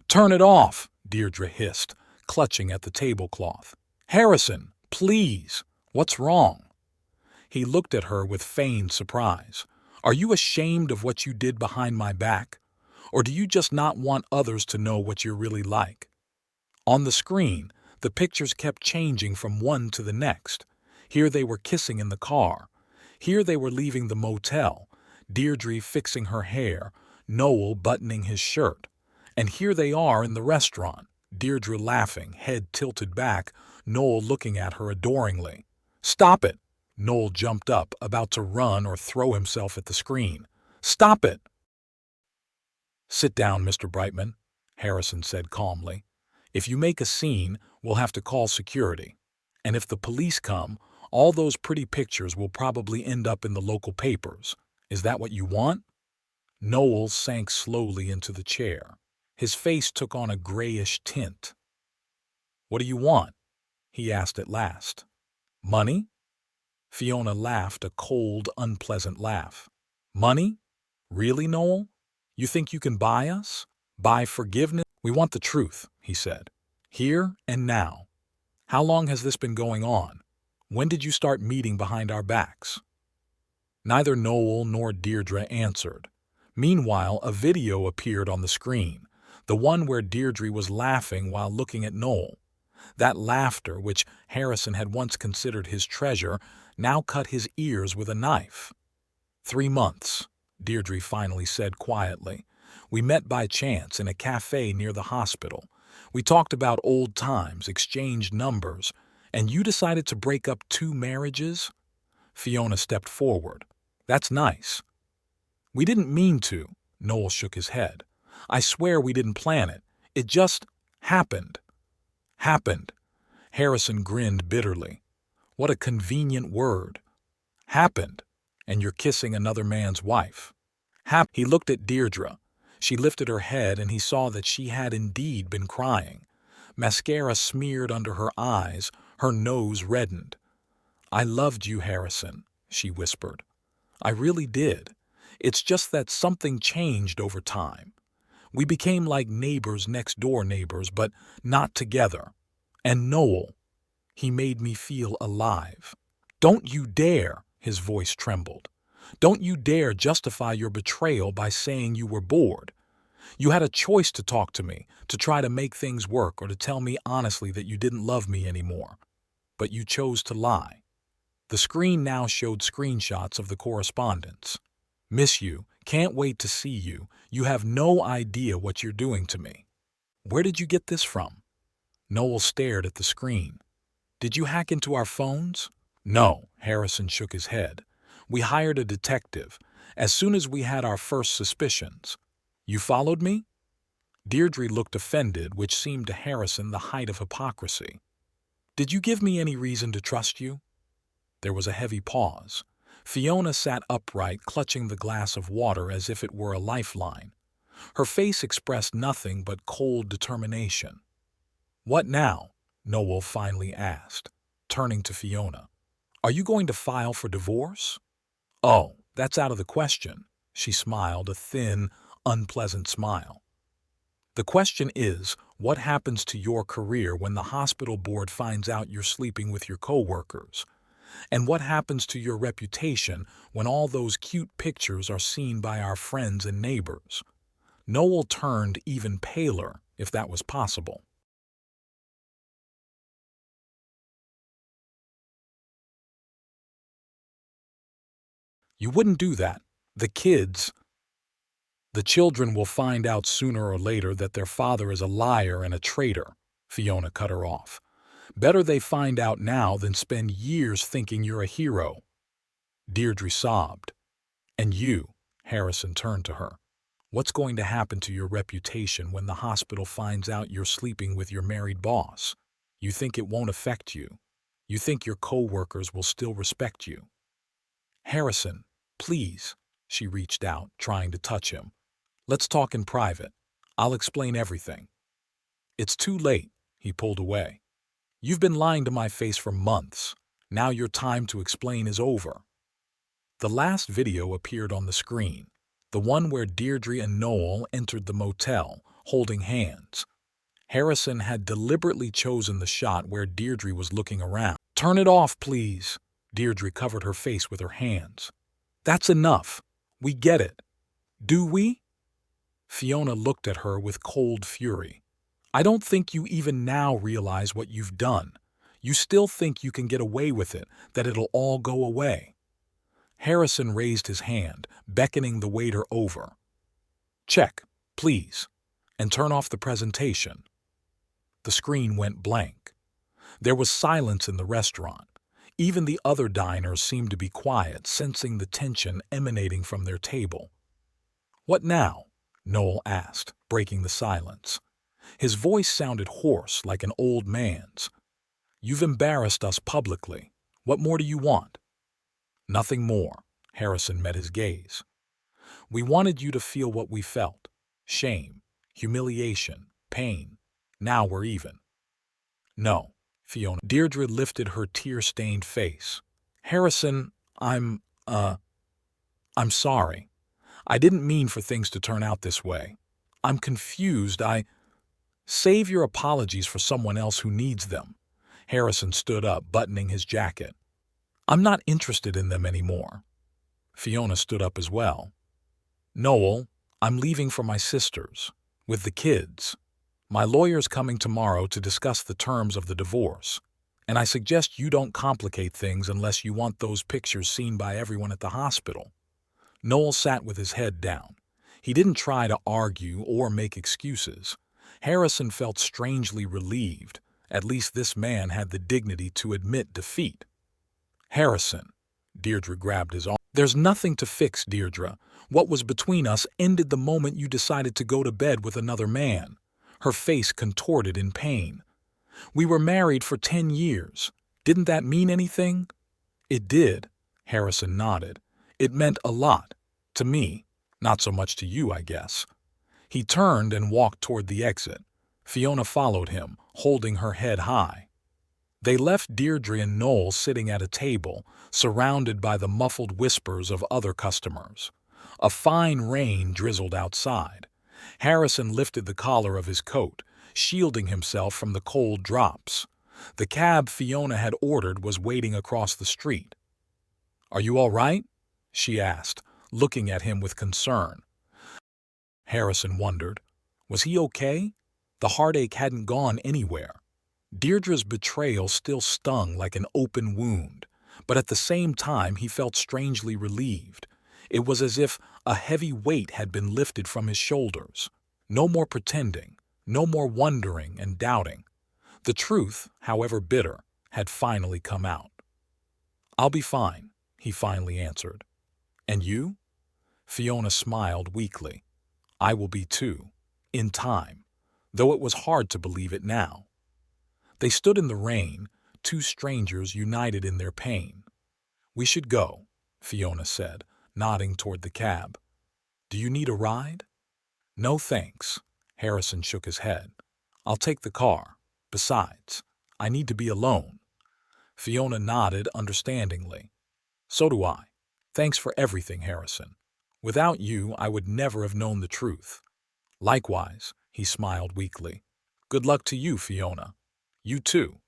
"Turn it off," Deirdre hissed, clutching at the tablecloth. "Harrison, please, what's wrong?" He looked at her with feigned surprise. "Are you ashamed of what you did behind my back? Or do you just not want others to know what you're really like?" On the screen, the pictures kept changing from one to the next. Here they were kissing in the car. Here they were leaving the motel, Deirdre fixing her hair, Noel buttoning his shirt. And here they are in the restaurant, Deirdre laughing, head tilted back, Noel looking at her adoringly. "Stop it!" Noel jumped up, about to run or throw himself at the screen. "Stop it!" "Sit down, Mr. Brightman," Harrison said calmly. "If you make a scene, we'll have to call security. And if the police come, all those pretty pictures will probably end up in the local papers. Is that what you want?" Noel sank slowly into the chair. His face took on a grayish tint. "What do you want?" he asked at last. "Money?" Fiona laughed a cold, unpleasant laugh. "Money? Really, Noel? You think you can buy us? Buy forgiveness?" "We want the truth," he said. "Here and now. How long has this been going on? When did you start meeting behind our backs?" Neither Noel nor Deirdre answered. Meanwhile, a video appeared on the screen, the one where Deirdre was laughing while looking at Noel. That laughter, which Harrison had once considered his treasure, now cut his ears with a knife. 3 months, Deirdre finally said quietly. "We met by chance in a cafe near the hospital. We talked about old times, exchanged numbers, and you decided to break up 2 marriages?" Fiona stepped forward. "That's nice." "We didn't mean to," Noel shook his head. "I swear we didn't plan it. It just happened." "Happened." Harrison grinned bitterly. "What a convenient word. Happened, and you're kissing another man's wife." He looked at Deirdre. She lifted her head and he saw that she had indeed been crying. Mascara smeared under her eyes, her nose reddened. "I loved you, Harrison," she whispered. "I really did. It's just that something changed over time. We became like neighbors, next door neighbors, but not together. And Noel, he made me feel alive." "Don't you dare," his voice trembled. "Don't you dare justify your betrayal by saying you were bored. You had a choice to talk to me, to try to make things work, or to tell me honestly that you didn't love me anymore. But you chose to lie." The screen now showed screenshots of the correspondence. "Miss you. Can't wait to see you. You have no idea what you're doing to me." "Where did you get this from?" Noel stared at the screen. "Did you hack into our phones?" "No," Harrison shook his head. "We hired a detective, as soon as we had our first suspicions." "You followed me?" Deirdre looked offended, which seemed to Harrison the height of hypocrisy. "Did you give me any reason to trust you?" There was a heavy pause. Fiona sat upright, clutching the glass of water as if it were a lifeline. Her face expressed nothing but cold determination. "What now?" Noel finally asked, turning to Fiona. "Are you going to file for divorce?" "Oh, that's out of the question." She smiled, a thin, unpleasant smile. "The question is, what happens to your career when the hospital board finds out you're sleeping with your coworkers? And what happens to your reputation when all those cute pictures are seen by our friends and neighbors? Noel turned even paler, if that was possible. You wouldn't do that. The kids, the children will find out sooner or later that their father is a liar and a traitor, Fiona cut her off. Better they find out now than spend years thinking you're a hero. Deirdre sobbed. And you, Harrison turned to her. What's going to happen to your reputation when the hospital finds out you're sleeping with your married boss? You think it won't affect you? You think your co-workers will still respect you? Harrison, please, she reached out, trying to touch him. Let's talk in private. I'll explain everything. It's too late, he pulled away. You've been lying to my face for months. Now your time to explain is over. The last video appeared on the screen, the one where Deirdre and Noel entered the motel, holding hands. Harrison had deliberately chosen the shot where Deirdre was looking around. Turn it off, please. Deirdre covered her face with her hands. That's enough. We get it. Do we? Fiona looked at her with cold fury. I don't think you even now realize what you've done. You still think you can get away with it, that it'll all go away. Harrison raised his hand, beckoning the waiter over. Check, please, and turn off the presentation. The screen went blank. There was silence in the restaurant. Even the other diners seemed to be quiet, sensing the tension emanating from their table. What now? Noel asked, breaking the silence. His voice sounded hoarse, like an old man's. You've embarrassed us publicly. What more do you want? Nothing more. Harrison met his gaze. We wanted you to feel what we felt. Shame, humiliation, pain. Now we're even. No, Fiona. Deirdre lifted her tear-stained face. Harrison, I'm sorry. I didn't mean for things to turn out this way. I'm confused. Save your apologies for someone else who needs them. Harrison stood up, buttoning his jacket. I'm not interested in them anymore. Fiona stood up as well. Noel, I'm leaving for my sisters, with the kids. My lawyer's coming tomorrow to discuss the terms of the divorce, and I suggest you don't complicate things unless you want those pictures seen by everyone at the hospital. Noel sat with his head down. He didn't try to argue or make excuses. Harrison felt strangely relieved. At least this man had the dignity to admit defeat. Harrison, Deirdre grabbed his arm. There's nothing to fix, Deirdre. What was between us ended the moment you decided to go to bed with another man. Her face contorted in pain. We were married for 10 years. Didn't that mean anything? It did, Harrison nodded. It meant a lot. To me. Not so much to you, I guess. He turned and walked toward the exit. Fiona followed him, holding her head high. They left Deirdre and Noel sitting at a table, surrounded by the muffled whispers of other customers. A fine rain drizzled outside. Harrison lifted the collar of his coat, shielding himself from the cold drops. The cab Fiona had ordered was waiting across the street. Are you all right? She asked, looking at him with concern. Harrison wondered. Was he okay? The heartache hadn't gone anywhere. Deirdre's betrayal still stung like an open wound, but at the same time he felt strangely relieved. It was as if a heavy weight had been lifted from his shoulders. No more pretending, no more wondering and doubting. The truth, however bitter, had finally come out. I'll be fine, he finally answered. And you? Fiona smiled weakly. I will be too, in time, though it was hard to believe it now. They stood in the rain, two strangers united in their pain. We should go, Fiona said, nodding toward the cab. Do you need a ride? No thanks, Harrison shook his head. I'll take the car. Besides, I need to be alone. Fiona nodded understandingly. So do I. Thanks for everything, Harrison. Without you, I would never have known the truth. Likewise, he smiled weakly. Good luck to you, Fiona. You too.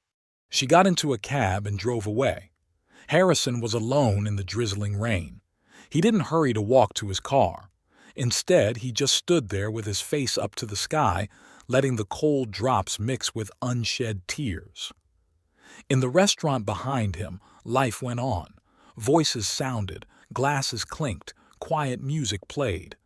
She got into a cab and drove away. Harrison was alone in the drizzling rain. He didn't hurry to walk to his car. Instead, he just stood there with his face up to the sky, letting the cold drops mix with unshed tears. In the restaurant behind him, life went on. Voices sounded, glasses clinked, quiet music played.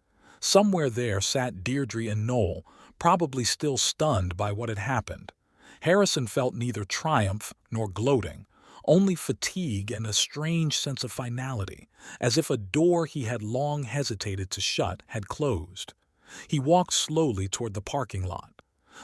Somewhere there sat Deirdre and Noel, probably still stunned by what had happened. Harrison felt neither triumph nor gloating, only fatigue and a strange sense of finality, as if a door he had long hesitated to shut had closed. He walked slowly toward the parking lot.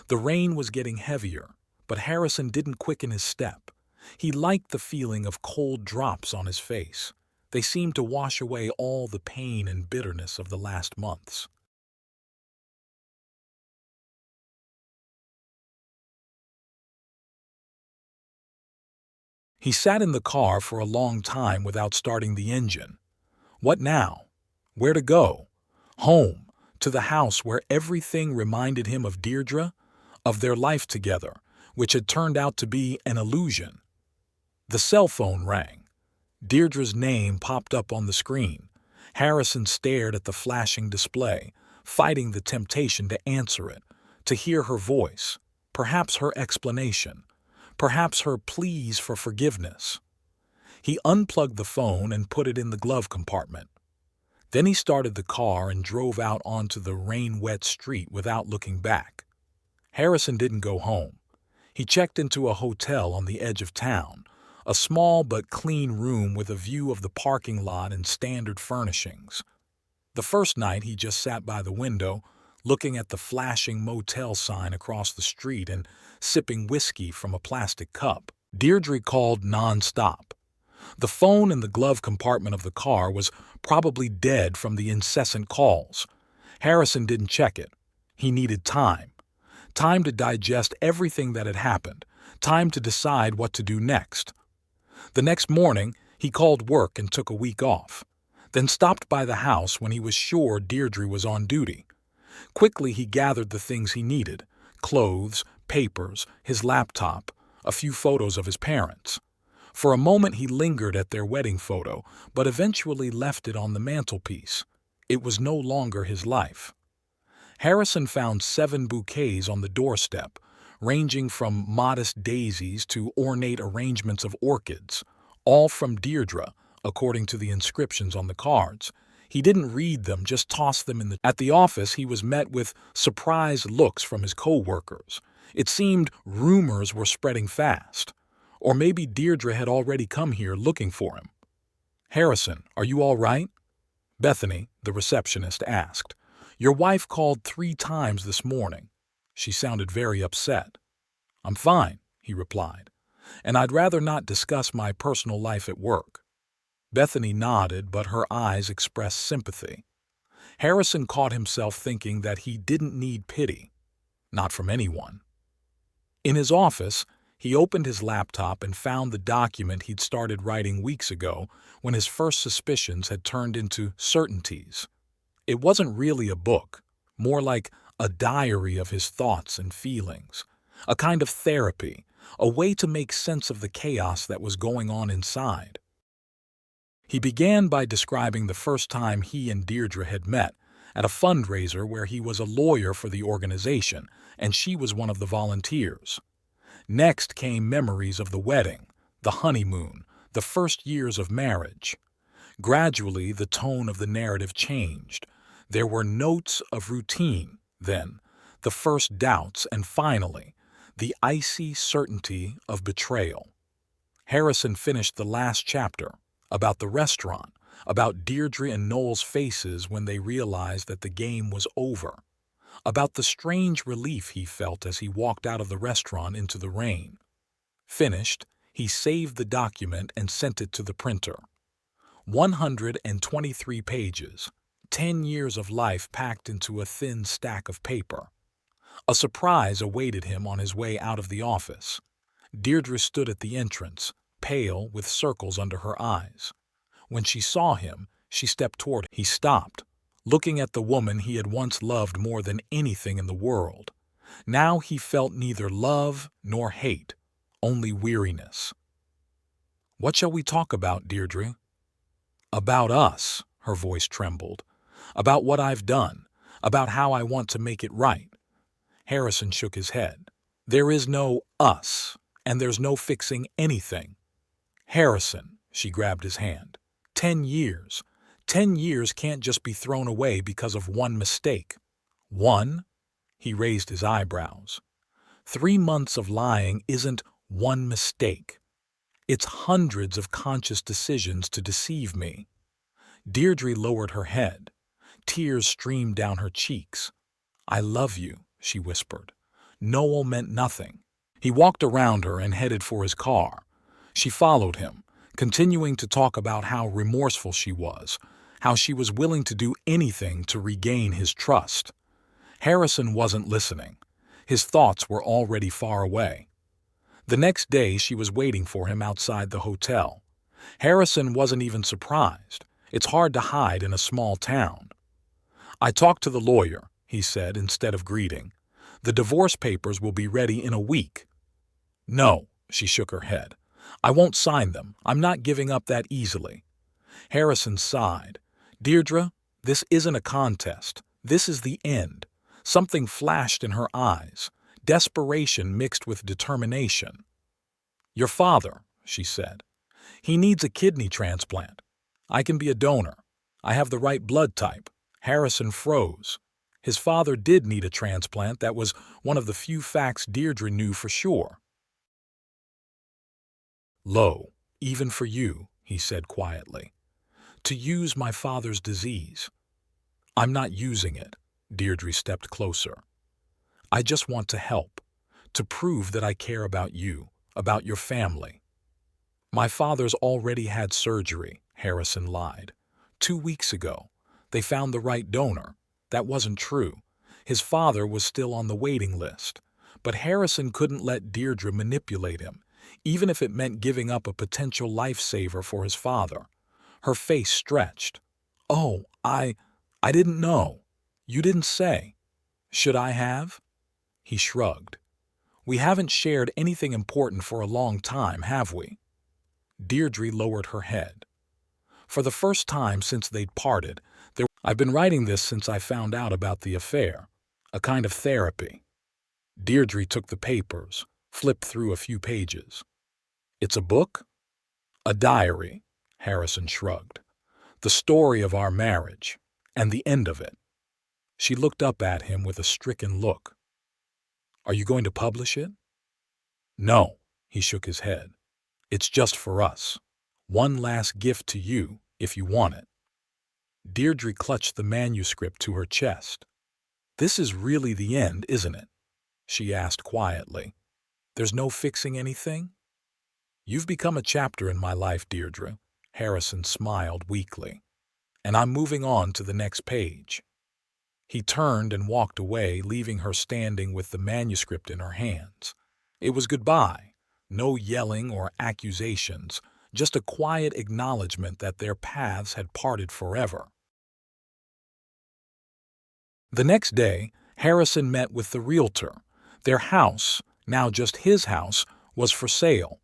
The rain was getting heavier, but Harrison didn't quicken his step. He liked the feeling of cold drops on his face. They seemed to wash away all the pain and bitterness of the last months. He sat in the car for a long time without starting the engine. What now? Where to go? Home, to the house where everything reminded him of Deirdre, of their life together, which had turned out to be an illusion. The cell phone rang. Deirdre's name popped up on the screen. Harrison stared at the flashing display, fighting the temptation to answer it, to hear her voice, perhaps her explanation, perhaps her pleas for forgiveness. He unplugged the phone and put it in the glove compartment. Then he started the car and drove out onto the rain-wet street without looking back. Harrison didn't go home. He checked into a hotel on the edge of town, a small but clean room with a view of the parking lot and standard furnishings. The first night he just sat by the window, looking at the flashing motel sign across the street and sipping whiskey from a plastic cup. Deirdre called non-stop. The phone in the glove compartment of the car was probably dead from the incessant calls. Harrison didn't check it. He needed time. Time to digest everything that had happened. Time to decide what to do next. The next morning, he called work and took a week off, then stopped by the house when he was sure Deirdre was on duty. Quickly he gathered the things he needed: clothes, papers, his laptop, a few photos of his parents. For a moment he lingered at their wedding photo, but eventually left it on the mantelpiece. It was no longer his life. Harrison found 7 bouquets on the doorstep, ranging from modest daisies to ornate arrangements of orchids, all from Deirdre, according to the inscriptions on the cards. He didn't read them, just tossed them in the... At the office, he was met with surprised looks from his co-workers. It seemed rumors were spreading fast. Or maybe Deirdre had already come here looking for him. "Harrison, are you all right?" Bethany, the receptionist, asked. "Your wife called 3 times this morning." She sounded very upset. "I'm fine," he replied, "and I'd rather not discuss my personal life at work." Bethany nodded, but her eyes expressed sympathy. Harrison caught himself thinking that he didn't need pity. Not from anyone. In his office, he opened his laptop and found the document he'd started writing weeks ago when his first suspicions had turned into certainties. It wasn't really a book, more like a diary of his thoughts and feelings, a kind of therapy, a way to make sense of the chaos that was going on inside. He began by describing the first time he and Deirdre had met, at a fundraiser where he was a lawyer for the organization and she was one of the volunteers. Next came memories of the wedding, the honeymoon, the first years of marriage. Gradually, the tone of the narrative changed. There were notes of routine, then, the first doubts, and finally, the icy certainty of betrayal. Harrison finished the last chapter, about the restaurant, about Deirdre and Noel's faces when they realized that the game was over, about the strange relief he felt as he walked out of the restaurant into the rain. Finished, he saved the document and sent it to the printer. 123 pages, 10 years of life packed into a thin stack of paper. A surprise awaited him on his way out of the office. Deirdre stood at the entrance, pale with circles under her eyes. When she saw him, she stepped toward him. He stopped, looking at the woman he had once loved more than anything in the world. Now he felt neither love nor hate, only weariness. What shall we talk about, Deirdre? About us, her voice trembled. About what I've done. About how I want to make it right. Harrison shook his head. There is no us, and there's no fixing anything. Harrison, she grabbed his hand. 10 years. 10 years can't just be thrown away because of one mistake. One? He raised his eyebrows. 3 months of lying isn't one mistake. It's hundreds of conscious decisions to deceive me. Deirdre lowered her head. Tears streamed down her cheeks. I love you, she whispered. Noel meant nothing. He walked around her and headed for his car. She followed him, continuing to talk about how remorseful she was, how she was willing to do anything to regain his trust. Harrison wasn't listening. His thoughts were already far away. The next day she was waiting for him outside the hotel. Harrison wasn't even surprised. It's hard to hide in a small town. I talked to the lawyer, he said instead of greeting. The divorce papers will be ready in a week. No, she shook her head. I won't sign them. I'm not giving up that easily. Harrison sighed. Deirdre, this isn't a contest. This is the end. Something flashed in her eyes, desperation mixed with determination. Your father, she said. He needs a kidney transplant. I can be a donor. I have the right blood type. Harrison froze. His father did need a transplant. That was one of the few facts Deirdre knew for sure. Lo, even for you, he said quietly. To use my father's disease. I'm not using it. Deirdre stepped closer. I just want to help, to prove that I care about you, about your family. My father's already had surgery, Harrison lied. 2 weeks ago. They found the right donor. That wasn't true. His father was still on the waiting list. But Harrison couldn't let Deirdre manipulate him, even if it meant giving up a potential lifesaver for his father. Her face stretched. Oh, I didn't know. You didn't say. Should I have? He shrugged. We haven't shared anything important for a long time, have we? Deirdre lowered her head. For the first time since they'd parted, I've been writing this since I found out about the affair. A kind of therapy. Deirdre took the papers, flipped through a few pages. It's a book? A diary, Harrison shrugged. The story of our marriage, and the end of it. She looked up at him with a stricken look. Are you going to publish it? No, he shook his head. It's just for us. One last gift to you, if you want it. Deirdre clutched the manuscript to her chest. This is really the end, isn't it? She asked quietly. There's no fixing anything? You've become a chapter in my life, Deirdre. Harrison smiled weakly. And I'm moving on to the next page. He turned and walked away, leaving her standing with the manuscript in her hands. It was goodbye. No yelling or accusations, just a quiet acknowledgement that their paths had parted forever. The next day, Harrison met with the realtor. Their house, now just his house, was for sale.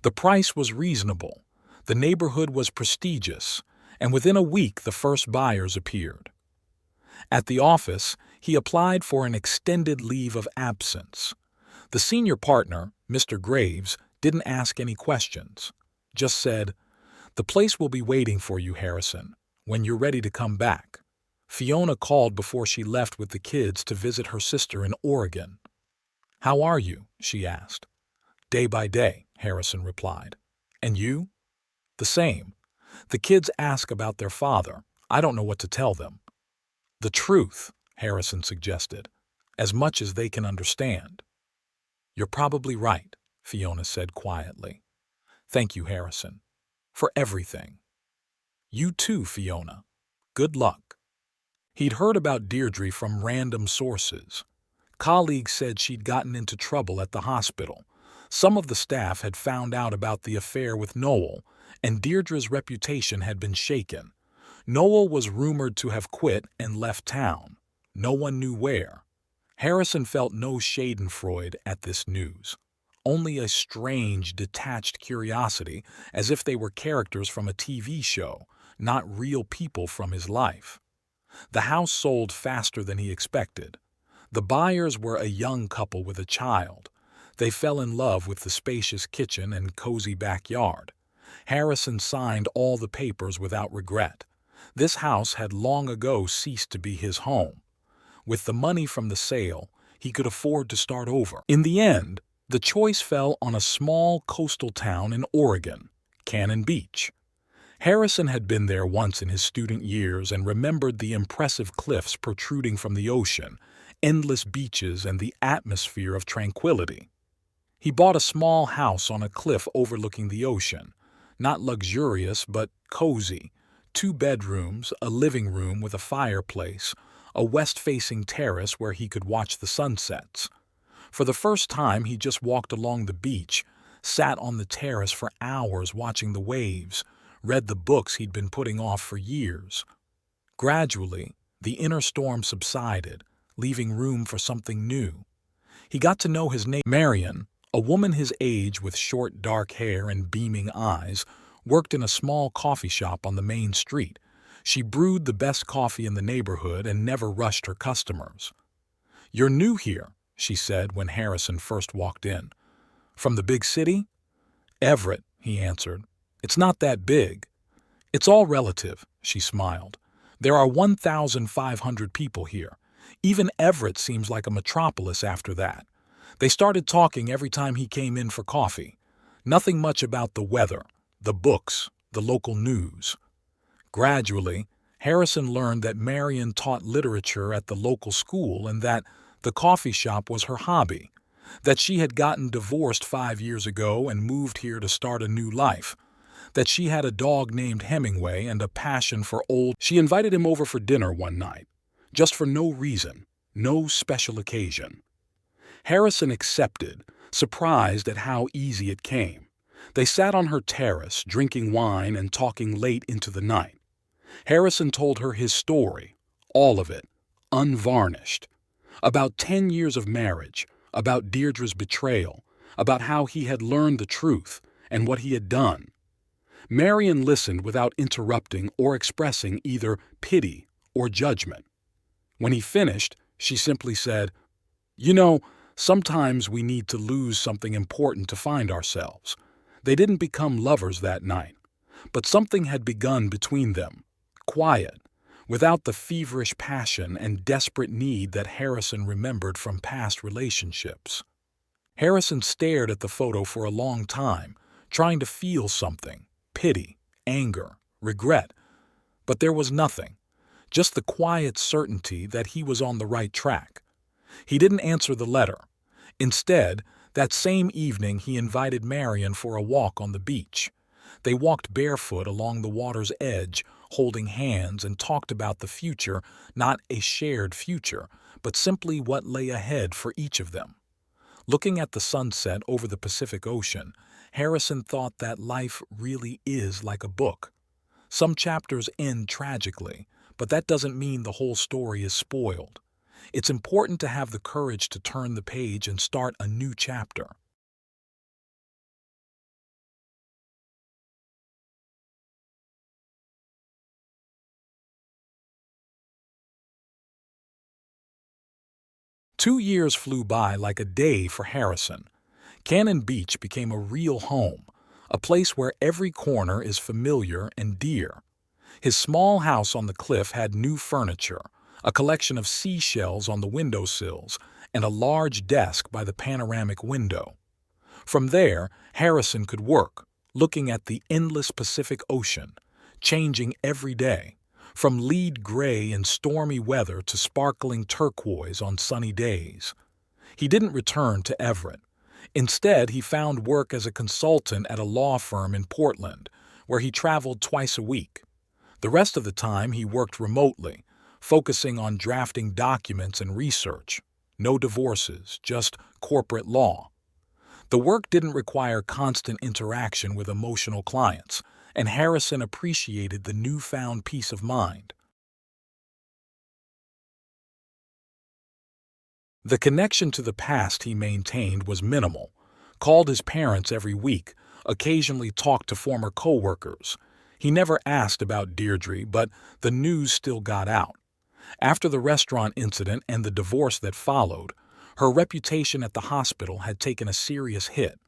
The price was reasonable. The neighborhood was prestigious, and within a week the first buyers appeared. At the office, he applied for an extended leave of absence. The senior partner, Mr. Graves, didn't ask any questions, just said, "The place will be waiting for you, Harrison, when you're ready to come back." Fiona called before she left with the kids to visit her sister in Oregon. "How are you?" she asked. "Day by day," Harrison replied. "And you?" "The same. The kids ask about their father. I don't know what to tell them." "The truth," Harrison suggested, "as much as they can understand." "You're probably right," Fiona said quietly. "Thank you, Harrison, for everything." "You too, Fiona. Good luck." He'd heard about Deirdre from random sources. Colleagues said she'd gotten into trouble at the hospital. Some of the staff had found out about the affair with Noel, and Deirdre's reputation had been shaken. Noel was rumored to have quit and left town. No one knew where. Harrison felt no schadenfreude at this news, only a strange, detached curiosity, as if they were characters from a TV show, not real people from his life. The house sold faster than he expected. The buyers were a young couple with a child. They fell in love with the spacious kitchen and cozy backyard. Harrison signed all the papers without regret. This house had long ago ceased to be his home. With the money from the sale, he could afford to start over. In the end, the choice fell on a small coastal town in Oregon, Cannon Beach. Harrison had been there once in his student years and remembered the impressive cliffs protruding from the ocean, endless beaches, and the atmosphere of tranquility. He bought a small house on a cliff overlooking the ocean, not luxurious but cozy. 2 bedrooms, a living room with a fireplace, a west-facing terrace where he could watch the sunsets. For the first time, he just walked along the beach, sat on the terrace for hours watching the waves, read the books he'd been putting off for years. Gradually, the inner storm subsided, leaving room for something new. He got to know his neighbor. Marion, a woman his age with short dark hair and beaming eyes, worked in a small coffee shop on the main street. She brewed the best coffee in the neighborhood and never rushed her customers. "You're new here," she said when Harrison first walked in. "From the big city?" "Everett," he answered. "It's not that big." "It's all relative," she smiled. "There are 1,500 people here. Even Everett seems like a metropolis after that." They started talking every time he came in for coffee. Nothing much about the weather, the books, the local news. Gradually, Harrison learned that Marion taught literature at the local school and that the coffee shop was her hobby, that she had gotten divorced 5 years ago and moved here to start a new life, that she had a dog named Hemingway and a passion for old. She invited him over for dinner one night, just for no reason, no special occasion. Harrison accepted, surprised at how easy it came. They sat on her terrace, drinking wine and talking late into the night. Harrison told her his story, all of it, unvarnished. About 10 years of marriage, about Deirdre's betrayal, about how he had learned the truth and what he had done. Marion listened without interrupting or expressing either pity or judgment. When he finished, she simply said, "You know, sometimes we need to lose something important to find ourselves." They didn't become lovers that night, but something had begun between them, quiet, without the feverish passion and desperate need that Harrison remembered from past relationships. Harrison stared at the photo for a long time, trying to feel something, pity, anger, regret, but there was nothing, just the quiet certainty that he was on the right track. He didn't answer the letter. Instead, that same evening he invited Marion for a walk on the beach. They walked barefoot along the water's edge, holding hands, and talked about the future, not a shared future, but simply what lay ahead for each of them. Looking at the sunset over the Pacific Ocean, Harrison thought that life really is like a book. Some chapters end tragically, but that doesn't mean the whole story is spoiled. It's important to have the courage to turn the page and start a new chapter. Two years flew by like a day for Harrison. Cannon Beach became a real home, a place where every corner is familiar and dear. His small house on the cliff had new furniture, a collection of seashells on the windowsills, and a large desk by the panoramic window. From there, Harrison could work, looking at the endless Pacific Ocean, changing every day, from lead gray in stormy weather to sparkling turquoise on sunny days. He didn't return to Everett. Instead, he found work as a consultant at a law firm in Portland, where he traveled twice a week. The rest of the time, he worked remotely, focusing on drafting documents and research. No divorces, just corporate law. The work didn't require constant interaction with emotional clients, and Harrison appreciated the newfound peace of mind. The connection to the past he maintained was minimal. called his parents every week, occasionally talked to former coworkers. He never asked about Deirdre, but the news still got out. After the restaurant incident and the divorce that followed, her reputation at the hospital had taken a serious hit.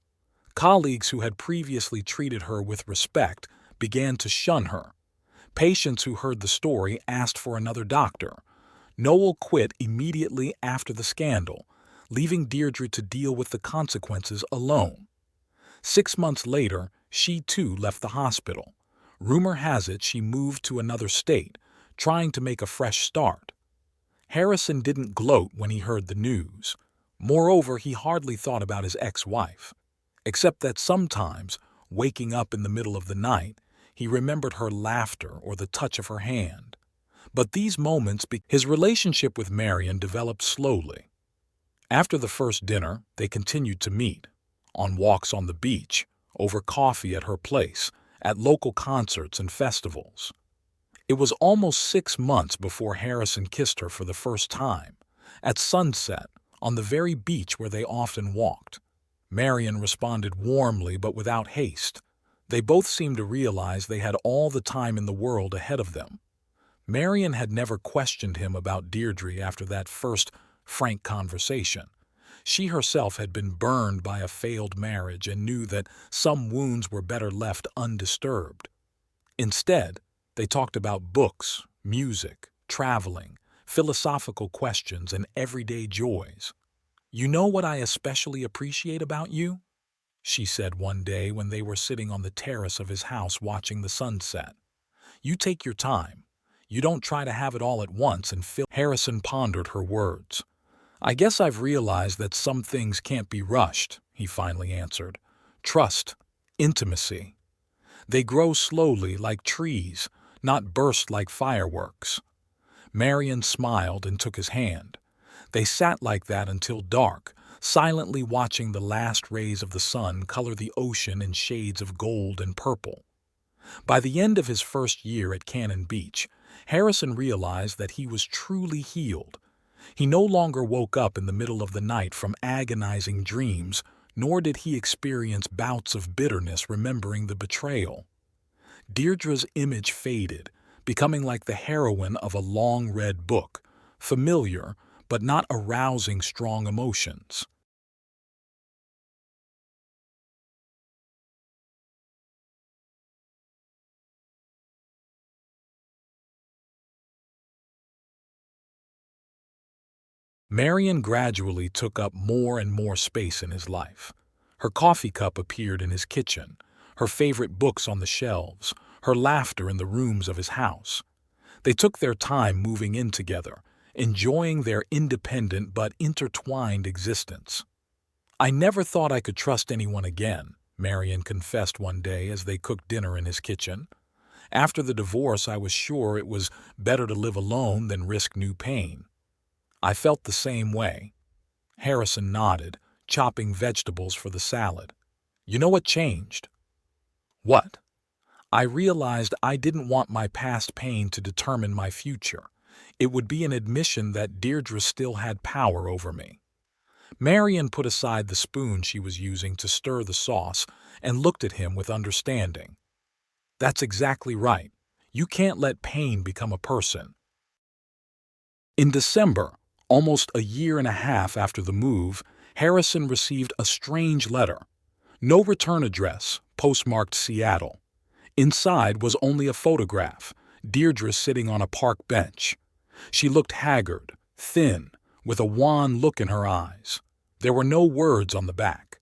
Colleagues who had previously treated her with respect began to shun her. Patients who heard the story asked for another doctor. Noel quit immediately after the scandal, leaving Deirdre to deal with the consequences alone. 6 months later, she too left the hospital. Rumor has it she moved to another state, trying to make a fresh start. Harrison didn't gloat when he heard the news. Moreover, he hardly thought about his ex-wife, except that sometimes, waking up in the middle of the night, he remembered her laughter or the touch of her hand. But these moments, his relationship with Marion developed slowly. After the first dinner, they continued to meet, on walks on the beach, over coffee at her place, at local concerts and festivals. It was almost 6 months before Harrison kissed her for the first time, at sunset, on the very beach where they often walked. Marion responded warmly but without haste. They both seemed to realize they had all the time in the world ahead of them. Marion had never questioned him about Deirdre after that first frank conversation. She herself had been burned by a failed marriage and knew that some wounds were better left undisturbed. Instead, they talked about books, music, traveling, philosophical questions, and everyday joys. "You know what I especially appreciate about you?" she said one day when they were sitting on the terrace of his house watching the sunset. "You take your time. You don't try to have it all at once and fill—" Harrison pondered her words. "I guess I've realized that some things can't be rushed," he finally answered. "Trust, intimacy. They grow slowly like trees, not burst like fireworks." Marion smiled and took his hand. They sat like that until dark, silently watching the last rays of the sun color the ocean in shades of gold and purple. By the end of his first year at Cannon Beach, Harrison realized that he was truly healed. He no longer woke up in the middle of the night from agonizing dreams, nor did he experience bouts of bitterness remembering the betrayal. Deirdre's image faded, becoming like the heroine of a long-read book, familiar but not arousing strong emotions. Marion gradually took up more and more space in his life. Her coffee cup appeared in his kitchen, her favorite books on the shelves, her laughter in the rooms of his house. They took their time moving in together, enjoying their independent but intertwined existence. "I never thought I could trust anyone again," Marion confessed one day as they cooked dinner in his kitchen. "After the divorce, I was sure it was better to live alone than risk new pain." "I felt the same way." Harrison nodded, chopping vegetables for the salad. "You know what changed?" "What?" "I realized I didn't want my past pain to determine my future. It would be an admission that Deirdre still had power over me." Marion put aside the spoon she was using to stir the sauce and looked at him with understanding. "That's exactly right. You can't let pain become a person." In December, almost a year and a half after the move, Harrison received a strange letter. No return address, postmarked Seattle. Inside was only a photograph, Deirdre sitting on a park bench. She looked haggard, thin, with a wan look in her eyes. There were no words on the back.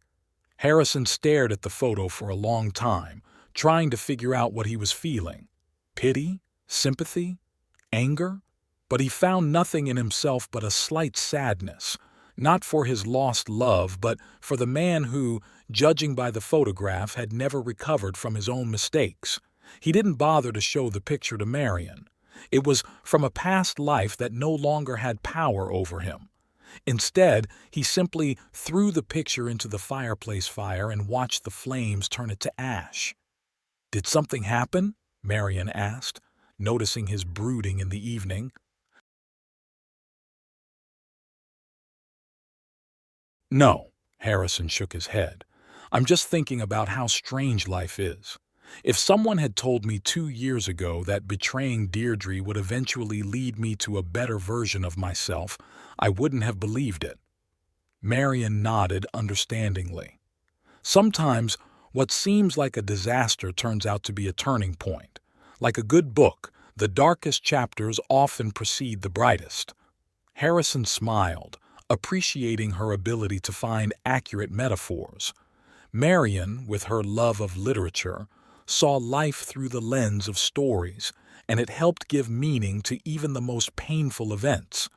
Harrison stared at the photo for a long time, trying to figure out what he was feeling. Pity? Sympathy? Anger? But he found nothing in himself but a slight sadness, not for his lost love, but for the man who, judging by the photograph, had never recovered from his own mistakes. He didn't bother to show the picture to Marion. It was from a past life that no longer had power over him. Instead, he simply threw the picture into the fireplace fire and watched the flames turn it to ash. "Did something happen?" Marion asked, noticing his brooding in the evening. "No," Harrison shook his head. I'm just thinking about how strange life is. If someone had told me 2 years ago that betraying Deirdre would eventually lead me to a better version of myself, I wouldn't have believed it. Marion nodded understandingly. Sometimes, what seems like a disaster turns out to be a turning point. Like a good book, the darkest chapters often precede the brightest. Harrison smiled, appreciating her ability to find accurate metaphors. Marion, with her love of literature, saw life through the lens of stories, and it helped give meaning to even the most painful events.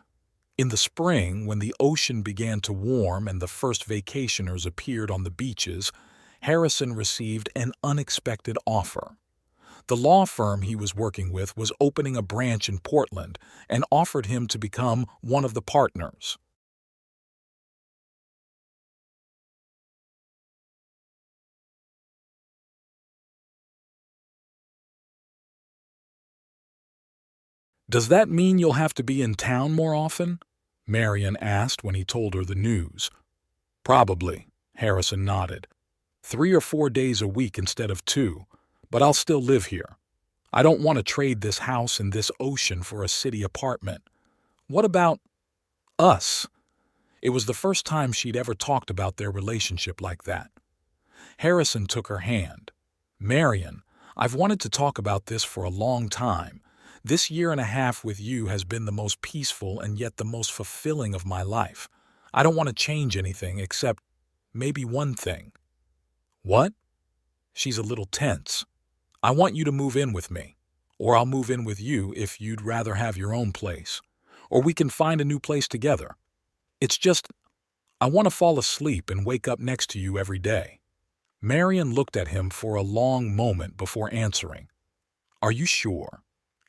In the spring, when the ocean began to warm and the first vacationers appeared on the beaches, Harrison received an unexpected offer. The law firm he was working with was opening a branch in Portland and offered him to become one of the partners. "Does that mean you'll have to be in town more often?" Marion asked when he told her the news. "Probably," Harrison nodded. 3 or 4 days a week instead of 2, but I'll still live here. I don't want to trade this house and this ocean for a city apartment. What about us?" It was the first time she'd ever talked about their relationship like that. Harrison took her hand. "Marion, I've wanted to talk about this for a long time. This year and a half with you has been the most peaceful and yet the most fulfilling of my life. I don't want to change anything except maybe one thing." "What?" She's a little tense. "I want you to move in with me. Or I'll move in with you if you'd rather have your own place. Or we can find a new place together. It's just, I want to fall asleep and wake up next to you every day." Marion looked at him for a long moment before answering. "Are you sure?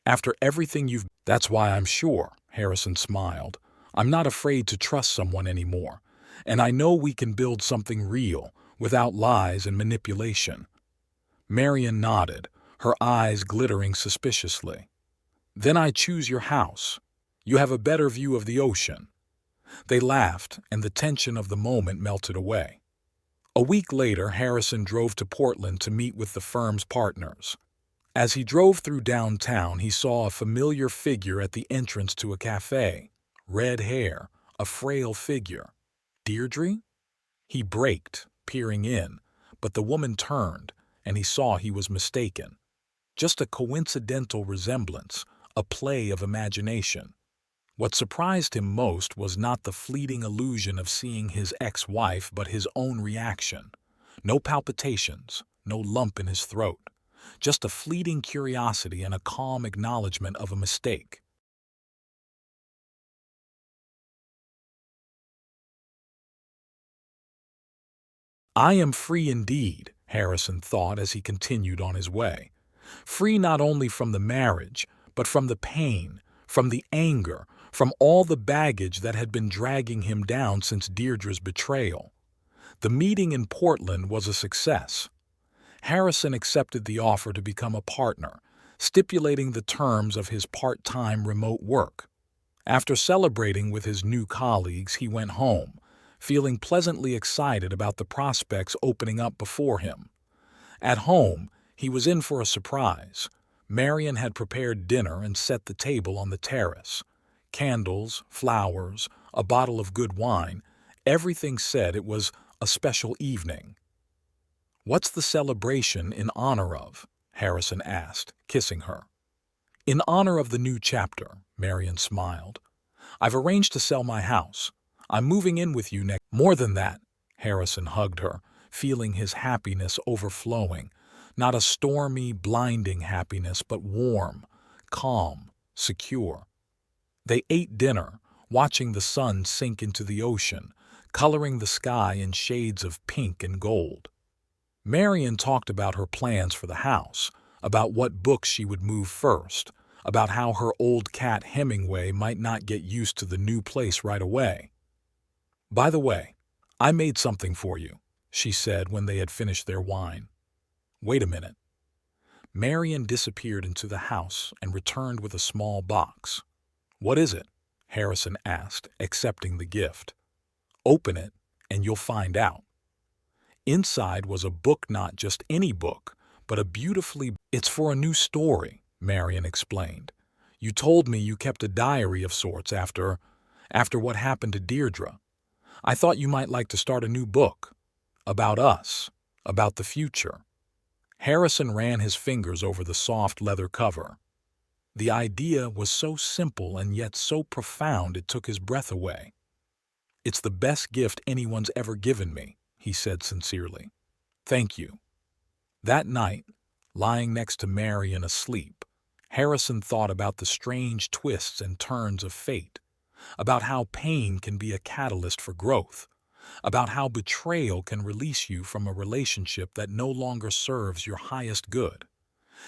After everything you've—" "That's why I'm sure," Harrison smiled. "I'm not afraid to trust someone anymore. And I know we can build something real, without lies and manipulation." Marion nodded, her eyes glittering suspiciously. "Then I choose your house. You have a better view of the ocean." They laughed, and the tension of the moment melted away. A week later, Harrison drove to Portland to meet with the firm's partners. As he drove through downtown, he saw a familiar figure at the entrance to a cafe. Red hair, a frail figure. Deirdre? He braked, peering in, but the woman turned, and he saw he was mistaken. Just a coincidental resemblance, a play of imagination. What surprised him most was not the fleeting illusion of seeing his ex-wife, but his own reaction. No palpitations, no lump in his throat. Just a fleeting curiosity and a calm acknowledgement of a mistake. "I am free indeed," Harrison thought as he continued on his way. Free not only from the marriage, but from the pain, from the anger, from all the baggage that had been dragging him down since Deirdre's betrayal. The meeting in Portland was a success. Harrison accepted the offer to become a partner, stipulating the terms of his part-time remote work. After celebrating with his new colleagues, he went home, feeling pleasantly excited about the prospects opening up before him. At home, he was in for a surprise. Marion had prepared dinner and set the table on the terrace. Candles, flowers, a bottle of good wine, everything said it was a special evening. "What's the celebration in honor of?" Harrison asked, kissing her. "In honor of the new chapter," Marion smiled. "I've arranged to sell my house. I'm moving in with you next—" "More than that," Harrison hugged her, feeling his happiness overflowing. Not a stormy, blinding happiness, but warm, calm, secure. They ate dinner, watching the sun sink into the ocean, coloring the sky in shades of pink and gold. Marion talked about her plans for the house, about what books she would move first, about how her old cat Hemingway might not get used to the new place right away. "By the way, I made something for you," she said when they had finished their wine. "Wait a minute." Marion disappeared into the house and returned with a small box. "What is it?" Harrison asked, accepting the gift. "Open it, and you'll find out." Inside was a book, not just any book, but a beautifully... It's for a new story, Marion explained. You told me you kept a diary of sorts after what happened to Deirdre. I thought you might like to start a new book. About us. About the future. Harrison ran his fingers over the soft leather cover. The idea was so simple and yet so profound it took his breath away. It's the best gift anyone's ever given me, he said sincerely. Thank you. That night, lying next to Marion asleep, Harrison thought about the strange twists and turns of fate, about how pain can be a catalyst for growth, about how betrayal can release you from a relationship that no longer serves your highest good.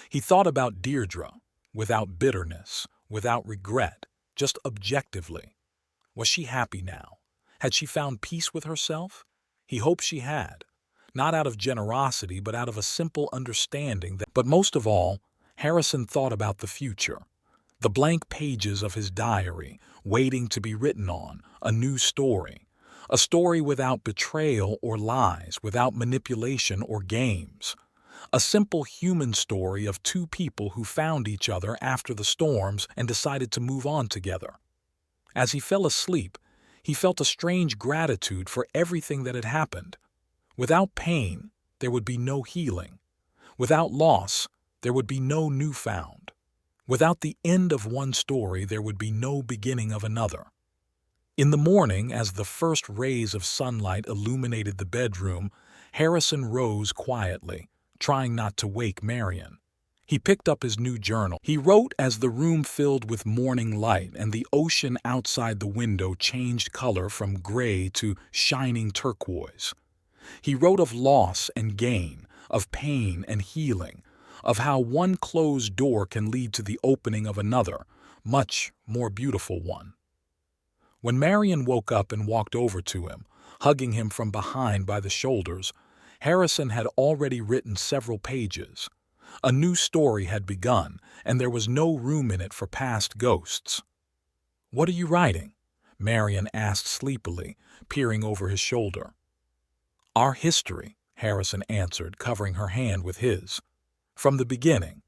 He thought about Deirdre, without bitterness, without regret, just objectively. Was she happy now? Had she found peace with herself? He hoped she had, not out of generosity, but out of a simple understanding that... But most of all, Harrison thought about the future, the blank pages of his diary, waiting to be written on, a new story, a story without betrayal or lies, without manipulation or games, a simple human story of two people who found each other after the storms and decided to move on together. As he fell asleep, he felt a strange gratitude for everything that had happened. Without pain, there would be no healing. Without loss, there would be no new found. Without the end of one story, there would be no beginning of another. In the morning, as the first rays of sunlight illuminated the bedroom, Harrison rose quietly, trying not to wake Marion. He picked up his new journal. He wrote as the room filled with morning light and the ocean outside the window changed color from gray to shining turquoise. He wrote of loss and gain, of pain and healing, of how one closed door can lead to the opening of another, much more beautiful one. When Marion woke up and walked over to him, hugging him from behind by the shoulders, Harrison had already written several pages. A new story had begun, and there was no room in it for past ghosts. "What are you writing?" Marion asked sleepily, peering over his shoulder. "Our history," Harrison answered, covering her hand with his. "From the beginning,